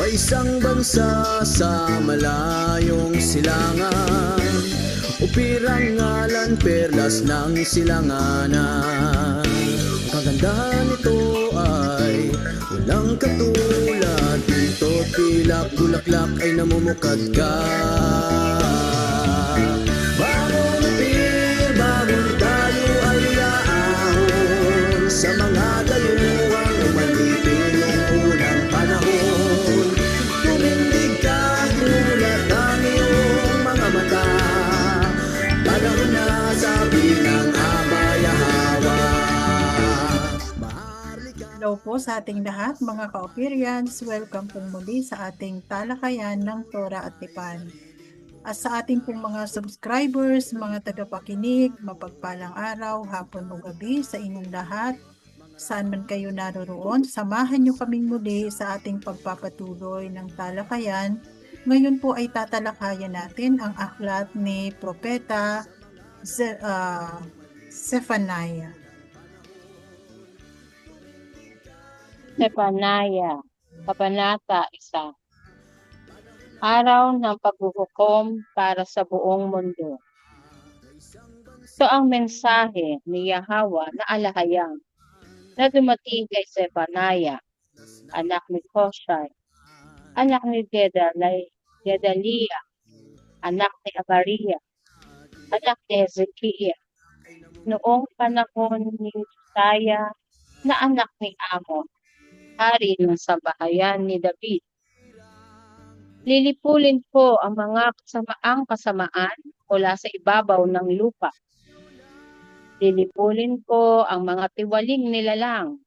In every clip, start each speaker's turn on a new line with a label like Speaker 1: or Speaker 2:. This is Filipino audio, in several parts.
Speaker 1: May isang bansa sa malayong silangan, upirang ngalan perlas ng silanganan. Kagandahan nito ay walang katulad, dito tila bulaklak ay namumukadkad. Bagong upir, bagong tayo ay aahon sa mga dayuhang umalipin noong unang panahon. Tumindig ka, gulat ang iyong mga mata, panahon na sabi ng Abayahawa.
Speaker 2: Hello po sa ating lahat mga ka-Operians, welcome po muli sa ating talakayan ng Torah at Tipan. At sa ating pong mga subscribers, mga tagapakinig, mapagpalang araw, hapon o gabi sa inyong lahat. Saan man kayo naroroon, samahan nyo kaming muli sa ating pagpapatuloy ng talakayan. Ngayon po ay tatalakayan natin ang aklat ni Propeta Zephaniah.
Speaker 3: Zephaniah, Kabanata 1. Araw ng paghuhukom para sa buong mundo. Ito ang mensahe ni Yahweh na alahayam na dumating kay Zephaniah, anak ni Hoshai, anak ni Gedaliah, anak ni Abariah, anak ni Hezekiah, noong panahon ni Uzziah na anak ni Amon, hari ng sambahayan ni David. Lilipulin ko ang mga kasamaan mula sa ibabaw ng lupa. Lilipulin ko ang mga tiwaling nilalang,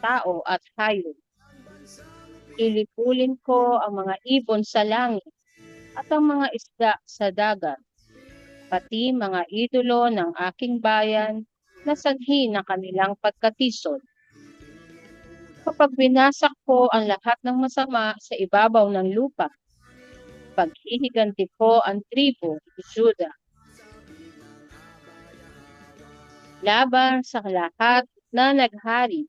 Speaker 3: tao at hayop. Lilipulin ko ang mga ibon sa langit at ang mga isda sa dagat, pati mga idolo ng aking bayan na sanhi ng kanilang pagkatisod. Kapag binasak ko ang lahat ng masama sa ibabaw ng lupa, paghihiganti ko ang tribo ni Judah. Laban sa lahat na naghari,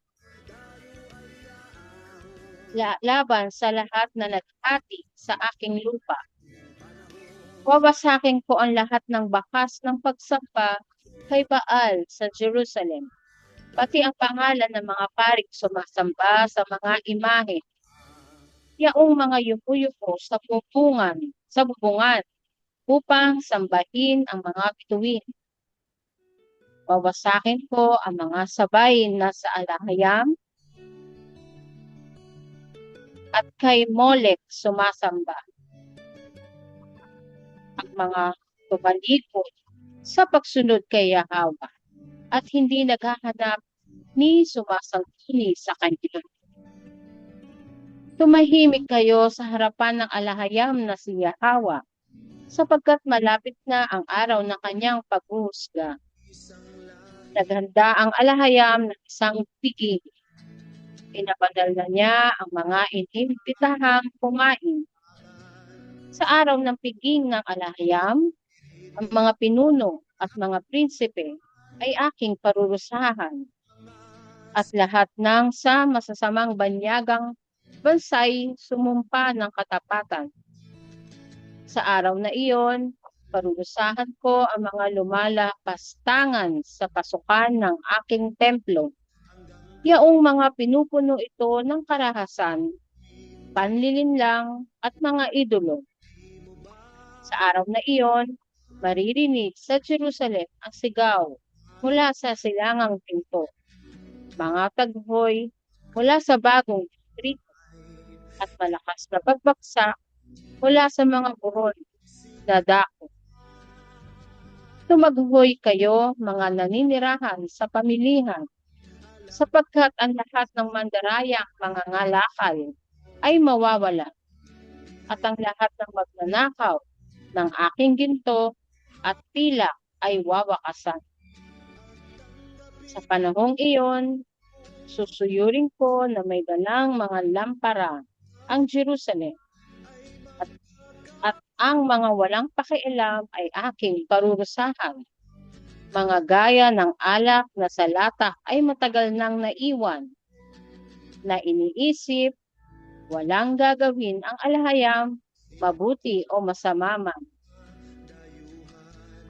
Speaker 3: laban sa lahat na naghati sa aking lupa. Wawasakin ko ang lahat ng bakas ng pagsampa kay Baal sa Jerusalem, pati ang pangalan ng mga paring sumasamba sa mga imahe. Yaong mga yuko-yuko sa bubungan, upang sambahin ang mga bituin. Wawasakin ko ang mga sabay na sa alahayam at kay Molek sumasamba. Ang mga tumalikod sa pagsunod kay Yahweh at hindi naghahanap ni sumasangguni sa kanya. Tumahimik kayo sa harapan ng alahayam na si Yahweh, sapagkat malapit na ang araw ng kanyang paghuhusga. Naghanda ang alahayam ng isang piging. Pinapadal na niya ang mga inimbitahang kumain. Sa araw ng piging ng alahayam, ang mga pinuno at mga prinsipe ay aking parurusahan, at lahat ng sa masasamang banyagang bansay sumumpa ng katapatan. Sa araw na iyon, parurusahan ko ang mga lumalapastangan sa pasukan ng aking templo. Yaong mga pinupuno ito ng karahasan, panlilinlang at mga idolo. Sa araw na iyon, maririnig sa Jerusalem ang sigaw mula sa silangang pinto, mga taghoy mula sa bagong distrito, at malakas na pagbagsak mula sa mga buhol na dako. Tumaghoy kayo, mga naninirahan sa pamilihan, sapagkat ang lahat ng mandarayang mga ngalakal ay mawawala, at ang lahat ng magnanakaw ng aking ginto at pilak ay wawakasan. Sa panahong iyon, Susuyurin ko na may dalang mga lampara ang Jerusalem at ang mga walang pakialam ay aking parurusahan. Mga gaya ng alak na sa lata ay matagal nang naiwan, na iniisip, walang gagawin ang alahayam, mabuti o masama man.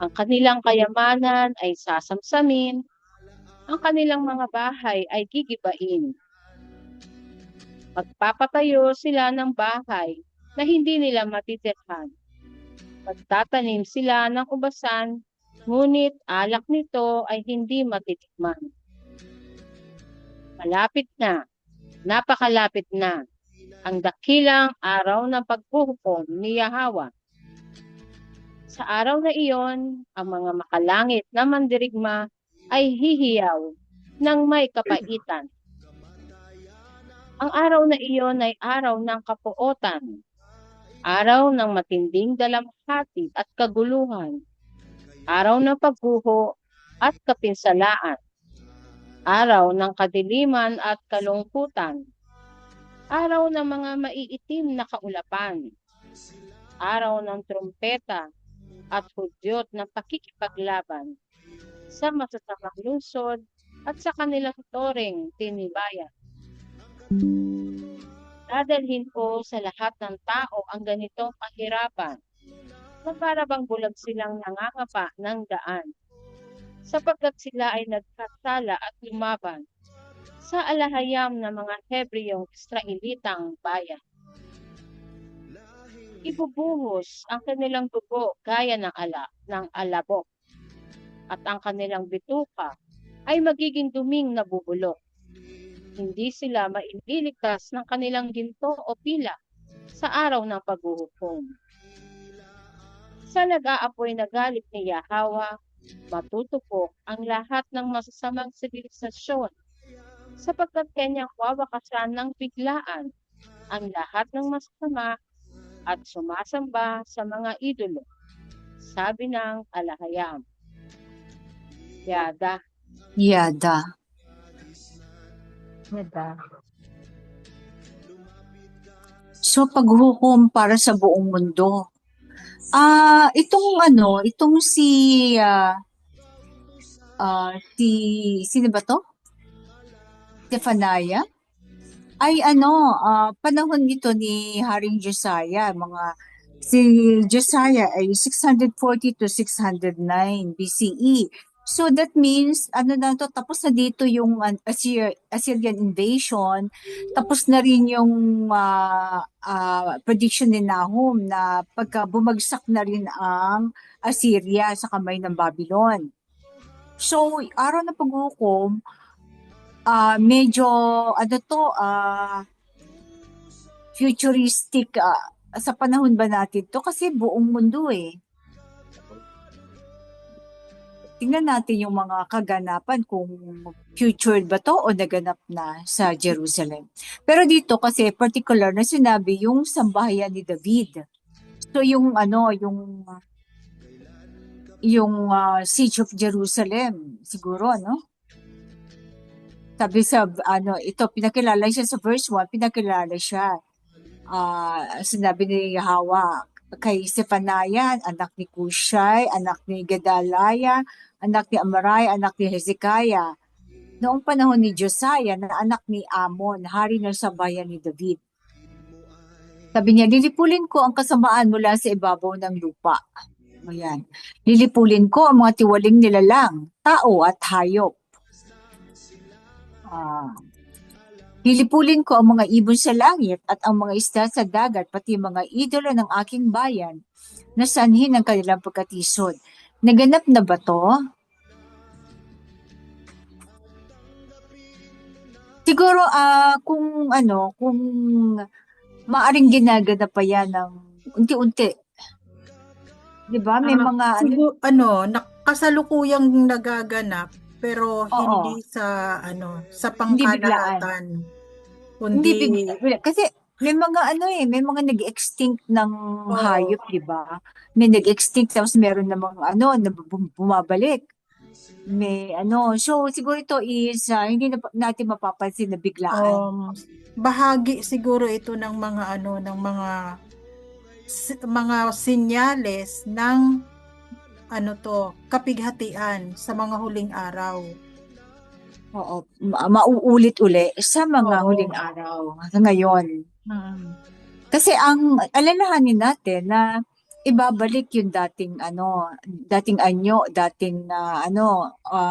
Speaker 3: Ang kanilang kayamanan ay sasamsamin, ang kanilang mga bahay ay gigibain. Magpapatayo sila ng bahay na hindi nila matitirhan. Magtatanim sila ng ubasan, ngunit alak nito ay hindi matitikman. Malapit na, napakalapit na, ang dakilang araw ng paghuhukom ni Yahweh. Sa araw na iyon, ang mga makalangit na mandirigma ay hihiyaw ng may kapaitan. Ang araw na iyon ay araw ng kapuotan, araw ng matinding dalamhati at kaguluhan, araw ng pagguho at kapinsalaan, araw ng kadiliman at kalungkutan, araw ng mga maiitim na kaulapan, araw ng trumpeta at hudyot ng pakikipaglaban sa masasamang lungsod at sa kanilang toreng tinibayan. Dadalhin ko sa lahat ng tao ang ganitong kahirapan na para bang bulag silang nangangapa ng daan, sapagkat sila ay nagkasala at lumaban sa alahayam ng mga Hebreyong Israelitang bayan. Ibubuhos ang kanilang dugo gaya ng alabok, at ang kanilang bituka ay magiging duming nabubulok. Hindi sila maililigtas ng kanilang ginto o pila sa araw ng paghuhukom. Sa nag-aapoy na galit ni Yahweh, matutupok ang lahat ng masasamang sibilisasyon, sapagkat kanyang wawakasan ng biglaan ang lahat ng masasama at sumasamba sa mga idolo, sabi ng alahayam. Yada.
Speaker 4: Yada. So paghukom para sa buong mundo. Itong sino ba to? Stephania ay panahon nito ni Haring Josiah, si Josiah ay 640 to 609 BCE. So that means, tapos na dito yung Assyrian invasion, tapos na rin yung prediction ni Nahum na pagka bumagsak na rin ang Assyria sa kamay ng Babylon. So, araw na paghukom, medyo, futuristic sa panahon ba natin to? Kasi buong mundo eh. Tingnan natin yung mga kaganapan kung future ba to o naganap na sa Jerusalem. Pero dito kasi particular na sinabi yung sambahayan ni David. So yung siege of Jerusalem siguro Sabi sa ito pinakilala siya sa verse 1, pinakilala siya. Sinabi ni Yahweh kay Stephania, anak ni Kushai, anak ni Gedaliah, anak ni Amarai, anak ni Hezekiah. Noong panahon ni Josiah, na anak ni Amon, hari ng sambahayan ni David. Sabi niya, lilipulin ko ang kasamaan mula sa ibabaw ng lupa. Ayan. Lilipulin ko ang mga tiwaling nilalang, tao at hayop. Lilipulin ko ang mga ibon sa langit at ang mga isda sa dagat, pati mga idolo ng aking bayan na sanhin ng kanilang pagkatisod. Naganap na ba to? Siguro kung maaring ginaganap pa yan ng unti-unti. 'Di ba? May mga
Speaker 2: kasalukuyang nagaganap pero hindi sa pangkalahatan.
Speaker 4: Hindi bigla. Kasi may mga may mga nag-extinct ng hayop, 'di ba? May nag-extinct tapos meron namang na bumabalik. May so siguro ito is hindi na natin mapapansin na biglaan.
Speaker 2: Bahagi siguro ito ng mga ng mga senyales ng kapighatian sa mga huling araw.
Speaker 4: Oo, mauulit uli sa mga
Speaker 2: Oo.
Speaker 4: huling araw ngayon.
Speaker 2: Mm.
Speaker 4: Kasi ang alalahanin natin na ibabalik yung dating dating anyo, dating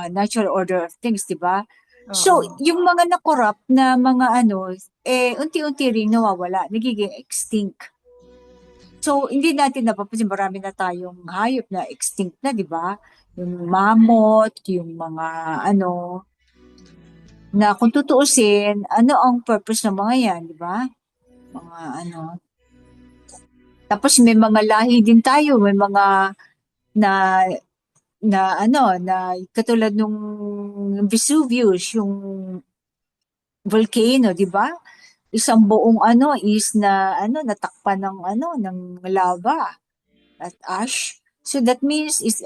Speaker 4: natural order of things, 'di ba? So,
Speaker 2: Oo.
Speaker 4: yung mga na-corrupt na mga unti-unti ring nawawala, nagiging extinct. So, hindi natin napapansin, marami na tayong hayop na extinct na, di ba? Yung mammoth, yung mga na kung tutuusin, ano ang purpose ng mga yan, di ba? Mga Tapos may mga lahi din tayo, may mga na na katulad nung Vesuvius, yung volcano, di ba? Isang buong is natakpan ng lava at ash. So that means is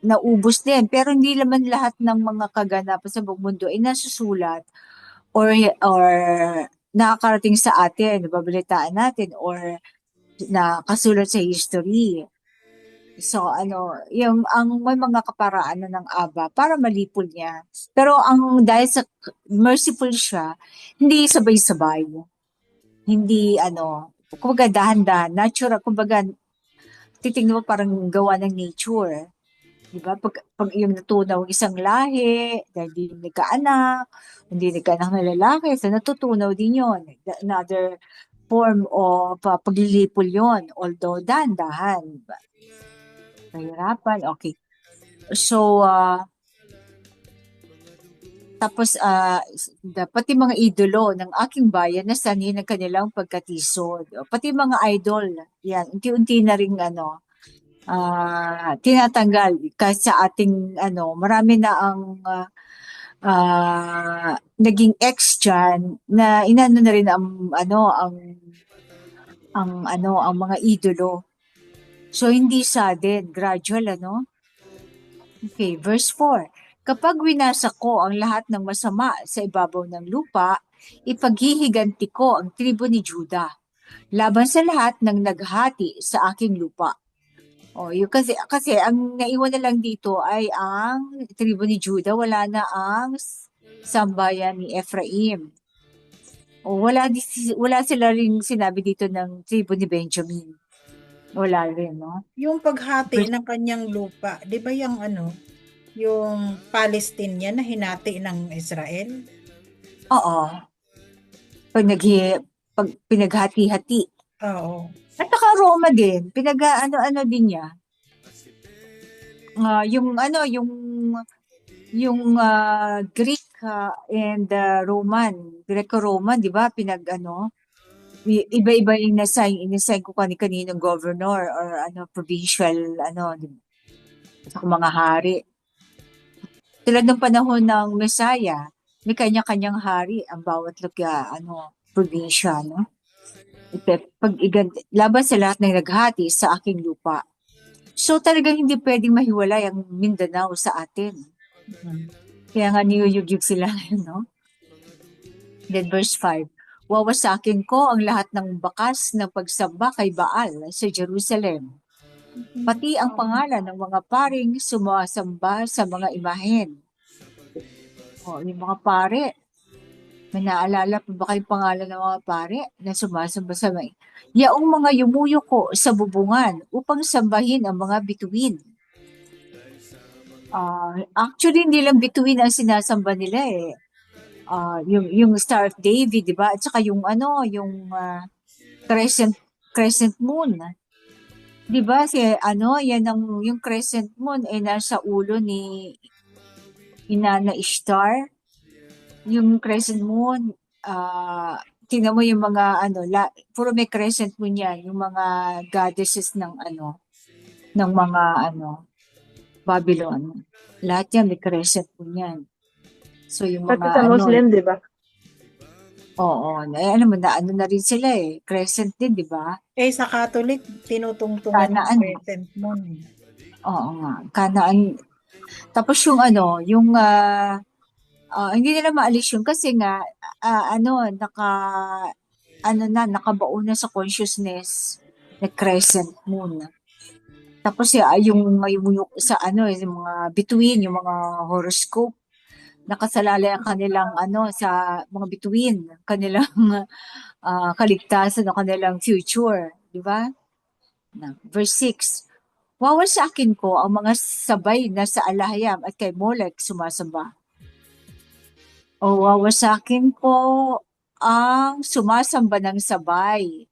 Speaker 4: naubos din. Pero hindi naman lahat ng mga kaganapan sa buong mundo ay nasusulat or nakakarating sa atin, nababalitaan natin or nakasulat sa history. So yung ang may mga kaparaan na ng Aba para malipol niya. Pero ang dahil sa merciful siya, hindi sabay-sabay. Hindi kumbaga dahan-dahan, natural, kumbaga titingnan mo parang gawa ng nature. Di ba? Pag yung natunaw isang lahi, dahil di nagkaanak, hindi nagkaanak na lalaki, so natutunaw din yun. Another form of paglilipol yon, although dahan-dahan. Mahirapan, okay. So, tapos, pati mga idolo ng aking bayan na sanhin ng kanilang pagkatisod. Pati mga idol, yan, unti-unti na rin tinatanggal kasi sa ating marami na ang naging ex dyan na inano na rin ang mga idolo. So hindi sudden, gradual Okay, verse 4. Kapag winasa ko ang lahat ng masama sa ibabaw ng lupa, ipaghihiganti ko ang tribo ni Juda laban sa lahat ng naghati sa aking lupa. Yung kasi ang naiwan na lang dito ay ang tribo ni Judah, wala na ang sambayan ni Ephraim. Wala sila ring sinabi dito ng tribo ni Benjamin. Wala rin, no?
Speaker 2: Yung paghati ng kanyang lupa, 'di ba yung Palestine niya na hinati ng Israel?
Speaker 4: Oo. Pag pinaghati-hati.
Speaker 2: Oo.
Speaker 4: At saka Roma din, ano din niya. Yung Greek and Roman, Greco-Roman, 'di ba? Iba-iba yung inassign ko kaninong governor or provincial sa mga hari. Tulad ng panahon ng Messiah, may kanya-kanyang hari ang bawat probinsya, no? Laban sa lahat ng naghati sa aking lupa. So talagang hindi pwedeng mahiwalay ang Mindanao sa atin. Kaya nga niyuyugyug sila ngayon, no? Then verse 5, wawasakin ko ang lahat ng bakas ng pagsamba kay Baal sa Jerusalem. Pati ang pangalan ng mga paring sumasamba sa mga imahen. Yung mga pare, may naalala pa ba kayong pangalan ng mga pare na sumasamba sa mga yaong mga yumuyo ko sa bubungan upang sambahin ang mga bituin. Actually, hindi lang bituin ang sinasamba nila eh. Yung Star of David, di ba? At saka yung crescent moon. Di ba? Yan yung crescent moon ay nasa ulo ni Inanna Ishtar. Yung crescent moon, tingnan mo yung mga puro may crescent moon yan, yung mga goddesses ng mga Babylon. Lahat yan may crescent moon yan. So yung mga
Speaker 3: Pati sa Muslim, di ba?
Speaker 4: Oo, alam mo na na rin sila eh, crescent din, di ba?
Speaker 2: Sa Catholic, tinutungtungan ng crescent moon.
Speaker 4: Oo nga, Kanaan. Tapos yung hindi nila maalis yun kasi nga, nakabaon na sa consciousness na crescent moon. Tapos yung sa yung mga bituin, yung mga horoscope, nakasalalay ang kanilang sa mga bituin, kanilang kaligtasan o kanilang future, di ba? Verse 6. Wawasakin ko ang mga sabay na sa Alahayam at kay Molek sumasamba. O wawasakin ko ang sumasamba ng sabay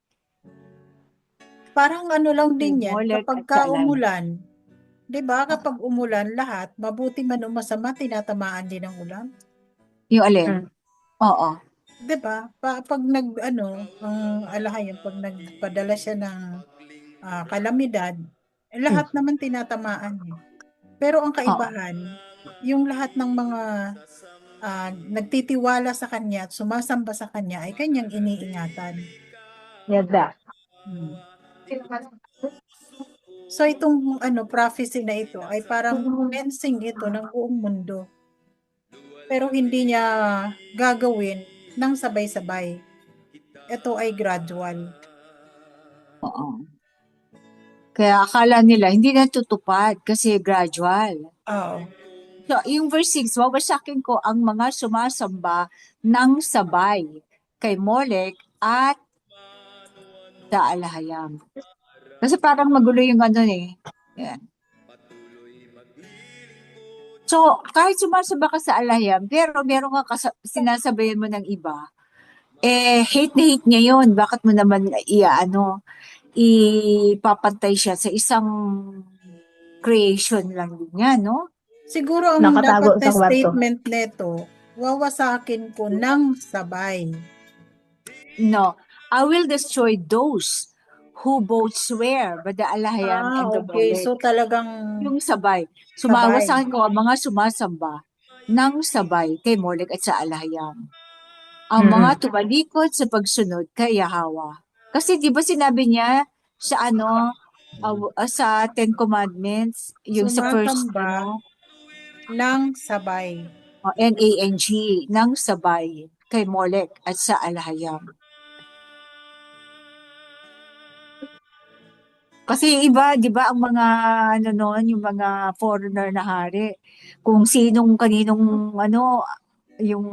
Speaker 2: Parang ano lang
Speaker 4: kay
Speaker 2: din yan,
Speaker 4: Molek
Speaker 2: kapag
Speaker 4: at
Speaker 2: ka
Speaker 4: sa Alahayam.
Speaker 2: umulan, 'di ba? Kapag umulan lahat, mabuti man o masama, tinatamaan din ng ulan.
Speaker 4: Yung alin? Oo.
Speaker 2: 'Di ba? Pag ang alahayam, pag nagpadala siya ng kalamidad, lahat naman tinatamaan niya. Pero ang kaibahan, yung lahat ng mga nagtitiwala sa kanya at sumasamba sa kanya ay kanyang iniingatan.
Speaker 3: Yada.
Speaker 2: So itong prophecy na ito ay parang cleansing ito ng buong mundo. Pero hindi niya gagawin ng sabay-sabay. Ito ay gradual.
Speaker 4: Oo. Kaya akala nila hindi natutupad kasi gradual.
Speaker 2: Oo.
Speaker 4: So, yung verse 6, wawasakin ko ang mga sumasamba ng sabay kay Molek at sa Alahayam. Kasi parang magulo yung Yan. So, kahit sumasamba ka sa Alahayam, pero meron ka sinasabayan mo ng iba, hate na hate niya yun. Bakit mo naman ipapantay siya sa isang creation lang din niya, no?
Speaker 2: Siguro ang dapat na statement nito, wawasakin ko ng sabay.
Speaker 4: No, I will destroy those who both swear by the Alahayam and the
Speaker 2: Okay.
Speaker 4: Molek.
Speaker 2: So talagang
Speaker 4: Yung sabay. Sumawasakin ko ang mga sumasamba ng sabay kay Molek at sa Alahayam. Ang mga tumalikod sa pagsunod kay Yahweh. Kasi di ba sinabi niya sa sa Ten Commandments, yung sa first
Speaker 2: sumasamba ng sabay.
Speaker 4: NANG, ng sabay kay Molek at sa Alahayam. Kasi iba, di ba, ang mga yung mga foreigner na hari, kung sinong kaninong yung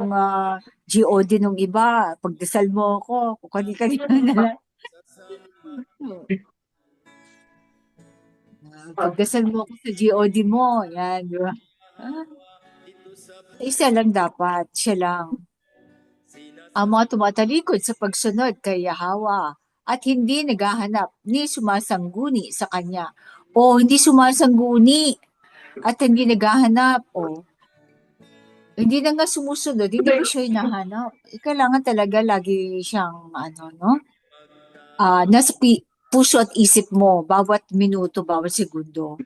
Speaker 4: GOD nung iba, pagdasal mo ako, kung kanino na lang. Pagdasal mo ako sa GOD mo, yan, di ba? Isa lang dapat, siya lang. Ang mga tumatalikod sa pagsunod kay Yahweh at hindi naghahanap ni sumasangguni sa kanya. O hindi sumasangguni at hindi naghahanap. O hindi na nga sumusunod, hindi ko siya hinahanap. Kailangan talaga lagi siyang nasa puso at isip mo bawat minuto, bawat segundo.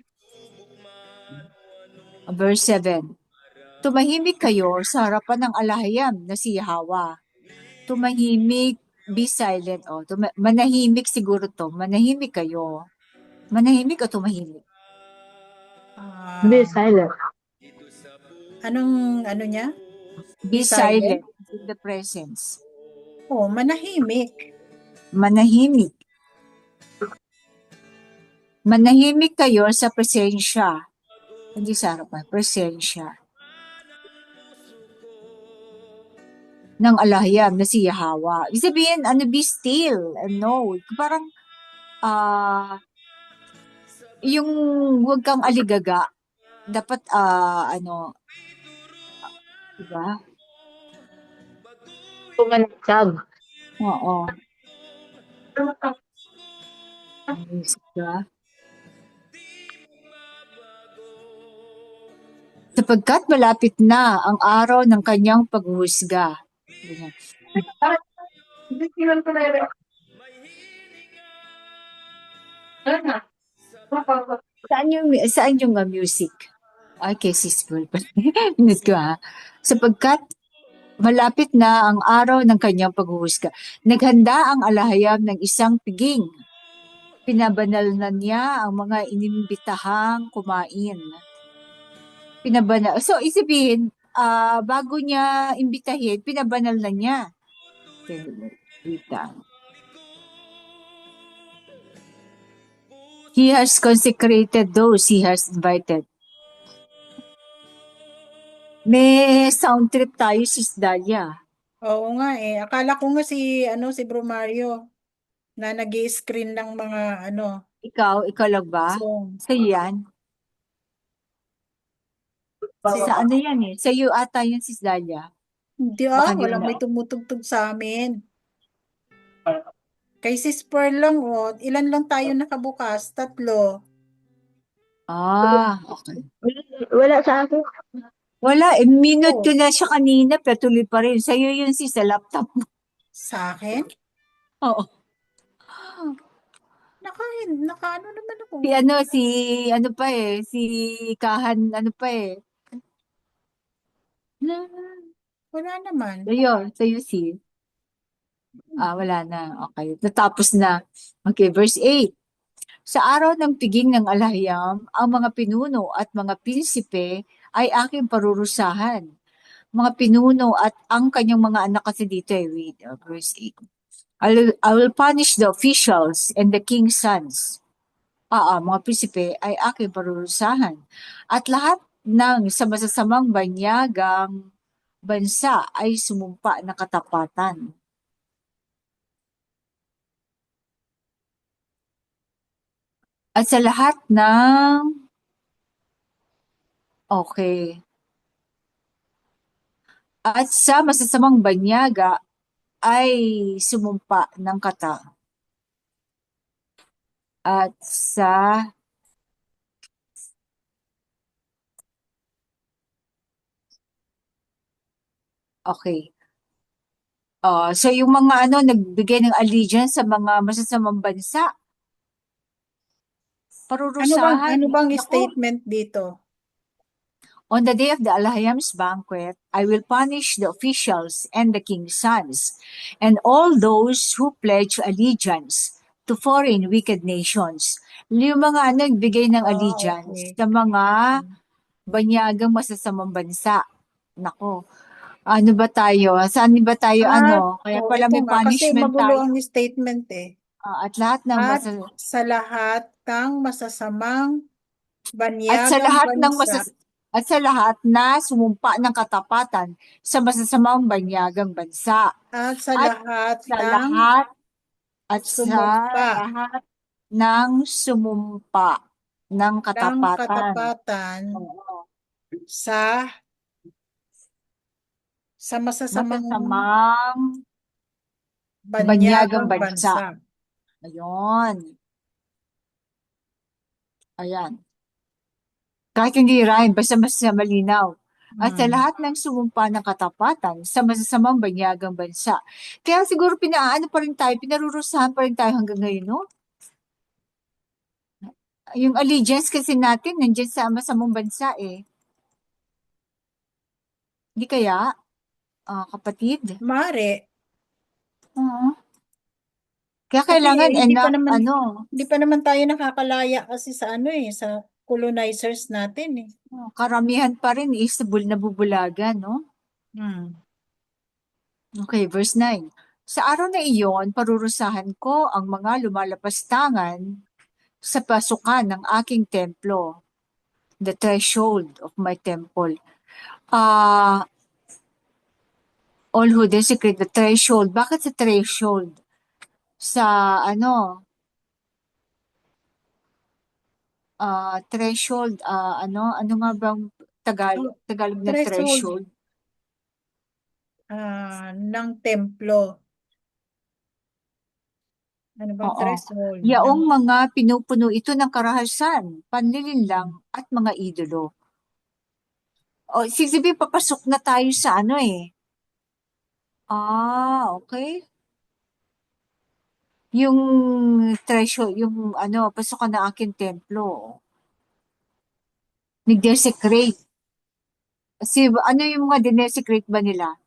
Speaker 4: Verse 7. Tumahimik kayo sa harapan ng Alahayam na si Yahweh. Tumahimik, be silent. Manahimik siguro to. Manahimik kayo. Manahimik o tumahimik?
Speaker 3: Be silent.
Speaker 2: Anong niya?
Speaker 4: Be silent in the presence.
Speaker 2: Manahimik.
Speaker 4: Manahimik. Manahimik kayo sa presensya. Hindi sa harapan, presensya ng Alahayam na si Yahweh. Ibig sabihin, be still and know. Parang, yung huwag kang aligaga. Dapat, diba?
Speaker 3: Pumanagkag.
Speaker 4: Oo. Diba? Sapagkat malapit na ang araw ng kanyang paghuhusga. Saan yung music? Okay, sisbol pa. Sapagkat malapit na ang araw ng kanyang paghuhusga. Naghanda ang Alahayam ng isang piging. Pinabanal na niya ang mga inimbitahang kumain. Pinabanal. So, isipin, bago niya imbitahin, pinabanal na niya. Okay, wait lang. He has consecrated those he has invited. May sound trip tayo, Sis Dalia.
Speaker 2: Oo nga eh. Akala ko nga si Bro Mario na nag-i-screen ng mga
Speaker 4: Ikaw lang ba?
Speaker 2: songs.
Speaker 4: Sa'yo yan? Sa ano yan eh? Sa'yo ata yan, Sis Dalia.
Speaker 2: Hindi
Speaker 4: Baka hindi mo
Speaker 2: walang
Speaker 4: na.
Speaker 2: may tumutugtog sa amin. Kay Sis Pearl lang, ilan lang tayo nakabukas? 3.
Speaker 4: Okay.
Speaker 3: Wala sa akin.
Speaker 4: Wala, minute
Speaker 2: Oh,
Speaker 4: ko na siya kanina, pero tuloy pa rin. Sa'yo yun, Sis, sa laptop mo.
Speaker 2: sa akin?
Speaker 4: Oo.
Speaker 2: Naka naman ako.
Speaker 4: Si ano pa eh, si Kahan, ano pa eh.
Speaker 2: Wala naman.
Speaker 4: Sa'yo, Sis. Wala na. Okay. Natapos na. Okay, verse 8. Sa araw ng piging ng alahiyam, ang mga pinuno at mga prinsipe ay aking parurusahan. Mga pinuno at ang kanyang mga anak kasi dito ay read, verse 8. I will punish the officials and the king's sons. Mga prinsipe ay aking parurusahan. At lahat ng sa masasamang banyagang bansa ay sumumpa ng katapatan. At sa lahat ng okay. At sa masasamang banyaga ay sumumpa ng kata. At sa okay. So yung mga nagbigay ng allegiance sa mga masasamang bansa, parurusahan.
Speaker 2: Ano bang
Speaker 4: Naku,
Speaker 2: statement dito?
Speaker 4: on the day of the Alahayam's banquet, I will punish the officials and the king's sons, and all those who pledge allegiance to foreign wicked nations. Yung mga nagbigay ng allegiance
Speaker 2: Okay.
Speaker 4: sa mga banyagang masasamang bansa. Nako, ano ba tayo? Saan ba tayo Kaya pala
Speaker 2: Ito
Speaker 4: may
Speaker 2: nga, kasi
Speaker 4: punishment
Speaker 2: magulo ang
Speaker 4: tayo.
Speaker 2: statement eh.
Speaker 4: At lahat ng
Speaker 2: At sa lahat ng masasamang banyagang bansa
Speaker 4: at sa lahat na sumumpa ng katapatan sa masasamang banyagang bansa.
Speaker 2: at sa
Speaker 4: At
Speaker 2: lahat
Speaker 4: sa
Speaker 2: ng
Speaker 4: lahat sa
Speaker 2: sumumpa
Speaker 4: lahat ng sumumpa ng
Speaker 2: ng
Speaker 4: katapatan.
Speaker 2: katapatan
Speaker 4: Oo.
Speaker 2: sa masasamang
Speaker 4: Masasamang
Speaker 2: banyagang
Speaker 4: bansa.
Speaker 2: bansa.
Speaker 4: Ayun. Ayan. Kahit hindi rhyme, basta mas malinaw. At sa lahat ng sumumpa ng katapatan sa masasamang banyagang bansa. Kaya siguro pinarurusahan pa rin tayo hanggang ngayon, no? Yung allegiance kasi natin nandiyan sa masamang bansa eh. Hindi kaya, kapatid?
Speaker 2: Mare,
Speaker 4: Oo. Kaya
Speaker 2: kasi
Speaker 4: kailangan
Speaker 2: hindi pa naman tayo nakakalaya kasi sa sa colonizers natin eh.
Speaker 4: karamihan pa rin is nabubulagan, no? Okay, verse 9. Sa araw na iyon, parurusahan ko ang mga lumalapastangan sa pasukan ng aking templo, the threshold of my temple. All who desecrate the threshold. Bakit sa threshold? Sa threshold, ano nga bang Tagalog na
Speaker 2: Threshold
Speaker 4: threshold?
Speaker 2: ng templo. Ano bang
Speaker 4: Oo.
Speaker 2: threshold?
Speaker 4: Yaong mga pinupuno ito ng karahasan, panlilinlang at mga idolo. Sige, papasok na tayo sa okay. Yung threshold, yung pasukan ng aking templo. Nag-desecrate. Kasi yung mga dinesecrate ba nila?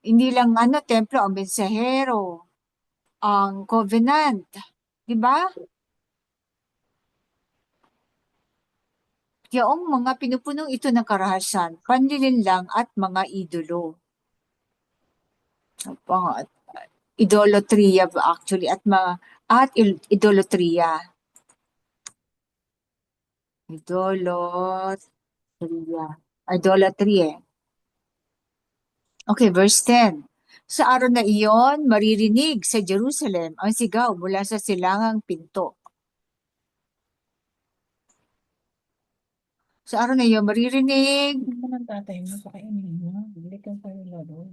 Speaker 4: Hindi lang templo, ang mensahero, ang covenant. Di ba? Yaong mga pinupunong ito ng karahasan, panlilinlang at mga idolo. Pang- Idolatria ba actually idolatria. Idolatria. Idolatry eh. Okay, verse 10. Sa araw na iyon, maririnig sa Jerusalem ang sigaw mula sa silangang pinto. Sa araw na iyon, maririnig.
Speaker 2: Ano ba ng tatay mo? Pakainin mo. Bili kang pa yung laro.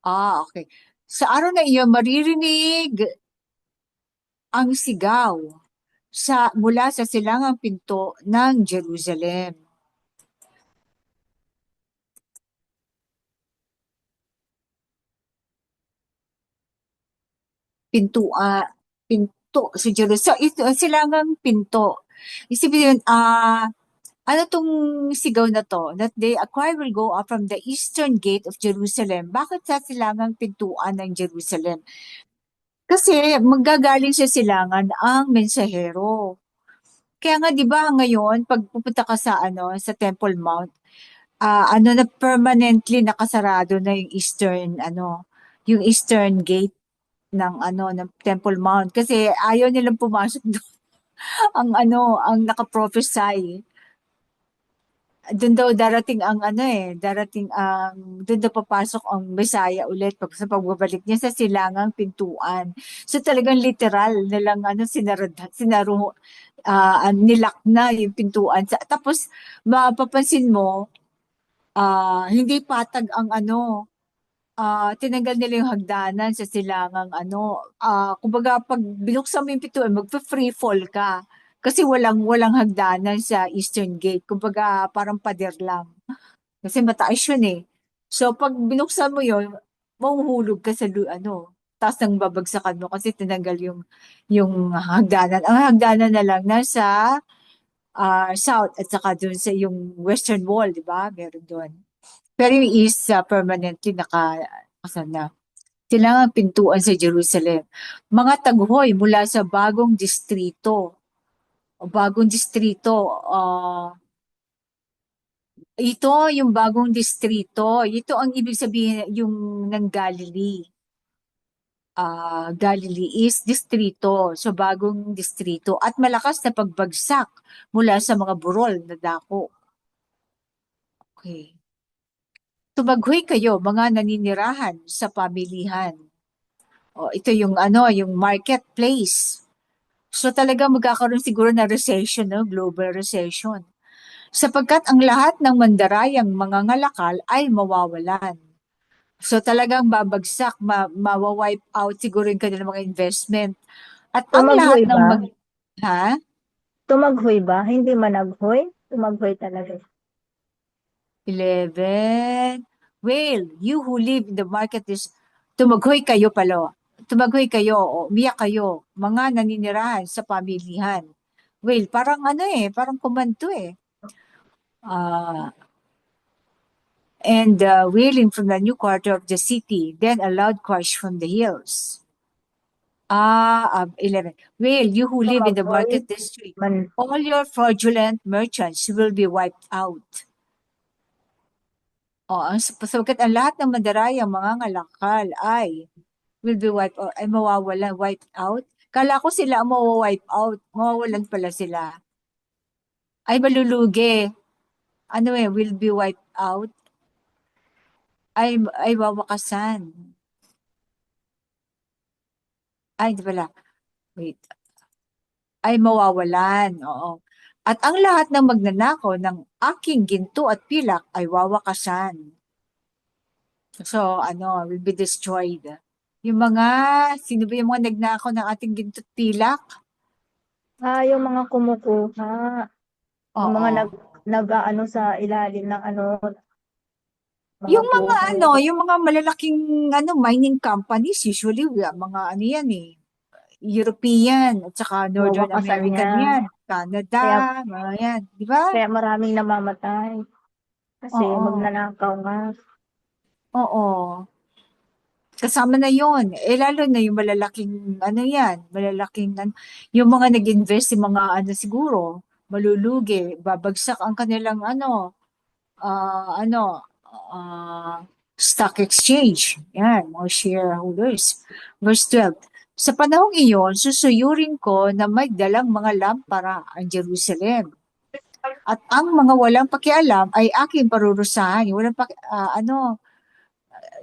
Speaker 4: Okay. Sa araw na iyon, maririnig ang sigaw mula sa silangang pinto ng Jerusalem. Pinto sa Jerusalem. So, ito, silangang pinto. Isipin, ano tong sigaw na to? That day, a cry will go up from the eastern gate of Jerusalem. Bakit sa silangang pintuan ng Jerusalem? Kasi magagaling sa silangan ang mensahero. Kaya nga 'di ba ngayon pag pupunta ka sa Temple Mount, na permanently nakasarado na yung eastern gate ng Temple Mount kasi ayaw nilang pumasok doon ang naka-prophesy. Doon daw doon daw papasok ang Messiah ulit sa pagbabalik niya sa silangang pintuan. So talagang literal nilang nilak na yung pintuan. Tapos mapapansin mo, hindi patag ang tinanggal nila yung hagdanan sa silangang kumbaga pag binuksan mo yung pintuan, magpa-free fall ka. Kasi walang hagdanan sa Eastern Gate. Kumbaga parang pader lang. Kasi mataas yun eh. So pag binuksan mo yun, mahuhulog ka taas ng babagsakan mo kasi tinanggal yung hagdanan. Ang hagdanan na lang nasa south at saka dun sa yung western wall, di ba? Meron doon. Pero yung east, permanently nakasana. Silangang pintuan sa Jerusalem. Mga taghoy mula sa bagong distrito. Bagong distrito. Ito yung bagong distrito. Ito ang ibig sabihin yung ng Galilee. Galilee is distrito. So bagong distrito. At malakas na pagbagsak mula sa mga burol na dako. Okay. Tumaghoy kayo, mga naninirahan sa pamilihan. Ito yung marketplace. So talaga magkakaroon siguro na recession, no? Global recession. Sapagkat ang lahat ng mandarayang mga ngalakal ay mawawalan. So talagang babagsak, mawawipe out siguro yung kanilang mga investment. At ang lahat
Speaker 5: Tumaghoy
Speaker 4: ng
Speaker 5: ba?
Speaker 4: ha?
Speaker 5: Tumaghoy ba? Hindi managhoy? Tumaghoy talaga.
Speaker 4: 11. Well, you who live in the market is, tumaghoy kayo pala. Tumaghoy kayo, o umiyak kayo, mga naninirahan sa pamilihan. Well, parang parang komando eh. And wailing from the new quarter of the city, then a loud crash from the hills. 11. Well, you who live in the
Speaker 5: Tumaghoy,
Speaker 4: market district,
Speaker 5: man,
Speaker 4: all your fraudulent merchants will be wiped out. Sapagkat ang lahat ng mandarayang mga ngalakal ay will be wiped out, ay mawawalan, wiped out. Kala ko sila ang mawawipe out, mawawalan pala sila. Ay malulugi. Will be wiped out. Ay wawakasan. Ay, hindi pala. Wait. Ay mawawalan, oo. At ang lahat ng magnanakaw ng aking ginto at pilak ay wawakasan. So, will be destroyed. Sino ba yung mga nagnakaw ng ating ginto at pilak?
Speaker 5: yung mga kumukuha, yung mga
Speaker 4: Oo.
Speaker 5: nag-aano sa ilalim ng mga
Speaker 4: Yung
Speaker 5: buhay.
Speaker 4: yung mga malalaking mining companies, usually mga yan eh. European at saka Northern
Speaker 5: Wawakasan
Speaker 4: American
Speaker 5: niya.
Speaker 4: yan. Canada,
Speaker 5: Kaya,
Speaker 4: mga yan. Di ba?
Speaker 5: kaya maraming namamatay. Kasi
Speaker 4: Oo.
Speaker 5: magnanakaw nga.
Speaker 4: Oo. kasama na yon. Lalo na yung malalaking, yung mga nag-invest yung mga siguro, malulugi, babagsak ang kanilang ano, ah, stock exchange. Yan, mga shareholders. Verse 12. Sa panahong iyon, susuyurin ko na may dalang mga lampara ang Jerusalem. At ang mga walang pakialam ay aking parurusahan.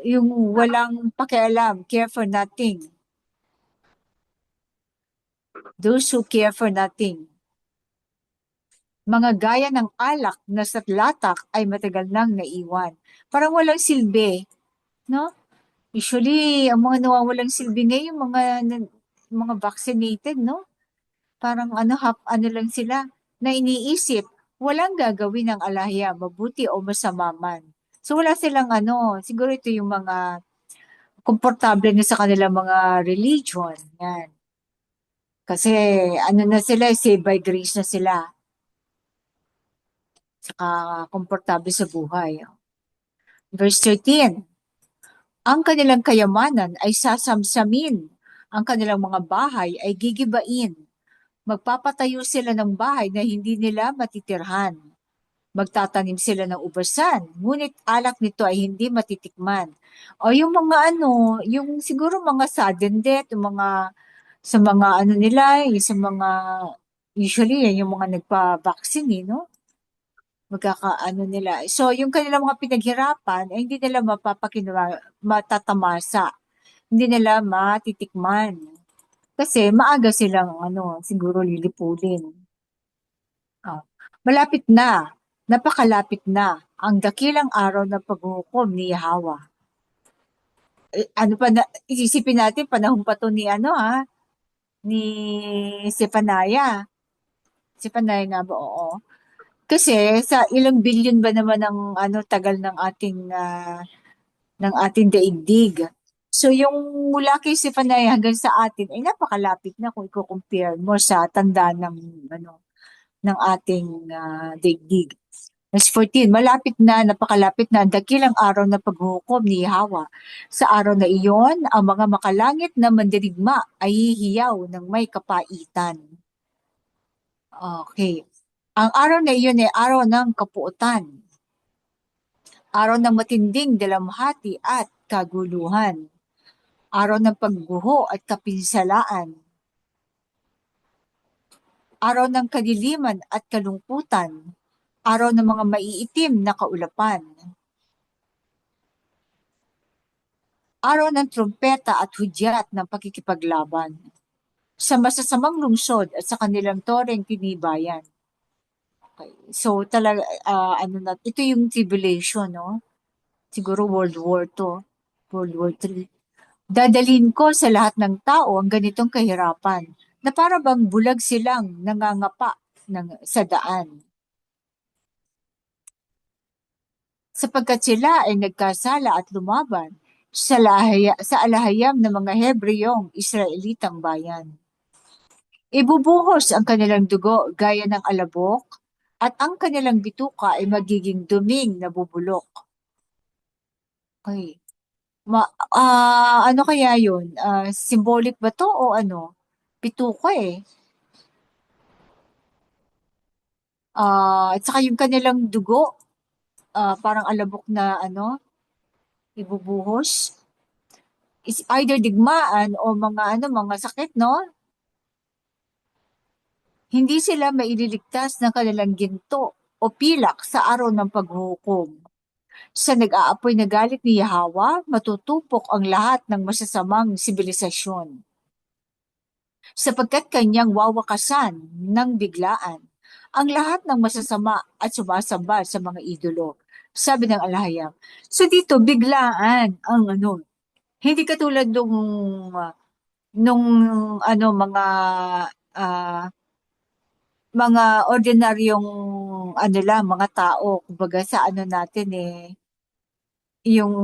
Speaker 4: Yung walang pakialam, care for nothing. Those who care for nothing. Mga gaya ng alak na sa latak ay matagal nang naiwan. Parang walang silbi, no? Usually, ang mga nawawalang silbi ngayon, mga vaccinated, no? Parang lang sila, na iniisip, walang gagawin ng alahya, mabuti o masama man. So wala silang siguro ito yung mga komportable na sa kanilang mga religion. Yan. Kasi na sila, saved by grace na sila. Saka komportable sa buhay. Verse 13. Ang kanilang kayamanan ay sasamsamin. Ang kanilang mga bahay ay gigibain. Magpapatayo sila ng bahay na hindi nila matitirhan. Magtatanim sila ng ubasan, ngunit alak nito ay hindi matitikman. O yung mga yung siguro mga sudden death, yung mga sa mga nila, yung sa mga usually yan yung mga nagpa-vaccine, no? Nila. So yung kanilang mga pinaghirapan ay hindi nila matatamasa. Hindi nila matitikman. Kasi maaga silang siguro lilipulin. Malapit na, napakalapit na ang dakilang araw ng paghuhukom ni Yahweh. Isipin natin, panahon pa to ni ni Zephaniah. Zephaniah nga ba? Oo. Kasi sa ilang billion ba naman ang tagal ng ating daigdig. So yung mula kay Zephaniah hanggang sa atin ay napakalapit na kung i-compare mo sa tanda ng ating daigdig. Verse 14, napakalapit na ang dakilang araw na paghuhukom ni Yahweh. Sa araw na iyon, ang mga makalangit na mandirigma ay hihiyaw ng may kapaitan. Okay. Ang araw na iyon ay araw ng kapuutan. Araw ng matinding dalamhati at kaguluhan. Araw ng pagguho at kapinsalaan. Araw ng kadiliman at kalungkutan. Araw ng mga maiitim na kaulapan. Araw ng trumpeta at hudyat ng pakikipaglaban. Sa masasamang lungsod at sa kanilang toreng tinibayan. Okay. So talaga, ito yung tribulation, no? Siguro World War II, World War III. Dadalhin ko sa lahat ng tao ang ganitong kahirapan na para bang bulag silang nangangapa sa daan. Sapagkat sila ay nagkasala at lumaban sa alahayam ng mga Hebreyong Israelitang bayan. Ibubuhos ang kanilang dugo gaya ng alabok at ang kanilang bituka ay magiging duming na bubulok. Okay. Ano kaya yun? Symbolic ba to o Bituka eh. At saka yung kanilang dugo, parang alabok na ibubuhos. Is either digmaan o mga sakit, no? Hindi sila maililigtas ng kanilang ginto o pilak sa araw ng paghuhukom. Sa nag-aapoy na galit ni Yahweh, matutupok ang lahat ng masasamang sibilisasyon. Sapagkat kanyang wawakasan ng biglaan ang lahat ng masasama at sumasamba sa mga idolo. Sabi ng alahayam. So dito, biglaan ang hindi katulad nung mga ordinaryong mga tao, kumbaga sa natin yung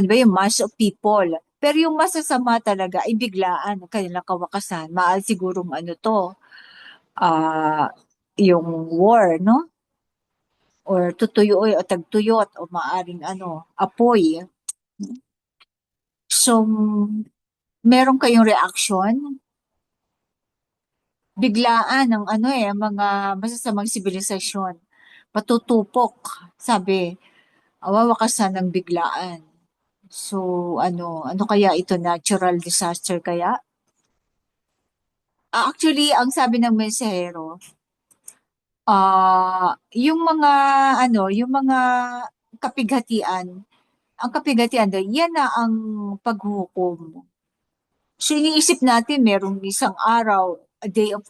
Speaker 4: yung mass of people. Pero yung masasama talaga ay biglaan ang kanilang kawakasan. Sigurong yung war, no? or tutuyo o tagtuyot o maaring apoy. So, meron kayong reaction, biglaan ang ang mga masasamang sibilisasyon. Patutupok, sabi, wawakasan ng biglaan. So, ano kaya ito? Natural disaster kaya? Actually, ang sabi ng mensahero, yung mga, yung mga kapighatian, ang kapighatian doon, yan na ang paghuhukom. So, iniisip natin, merong isang araw, a day of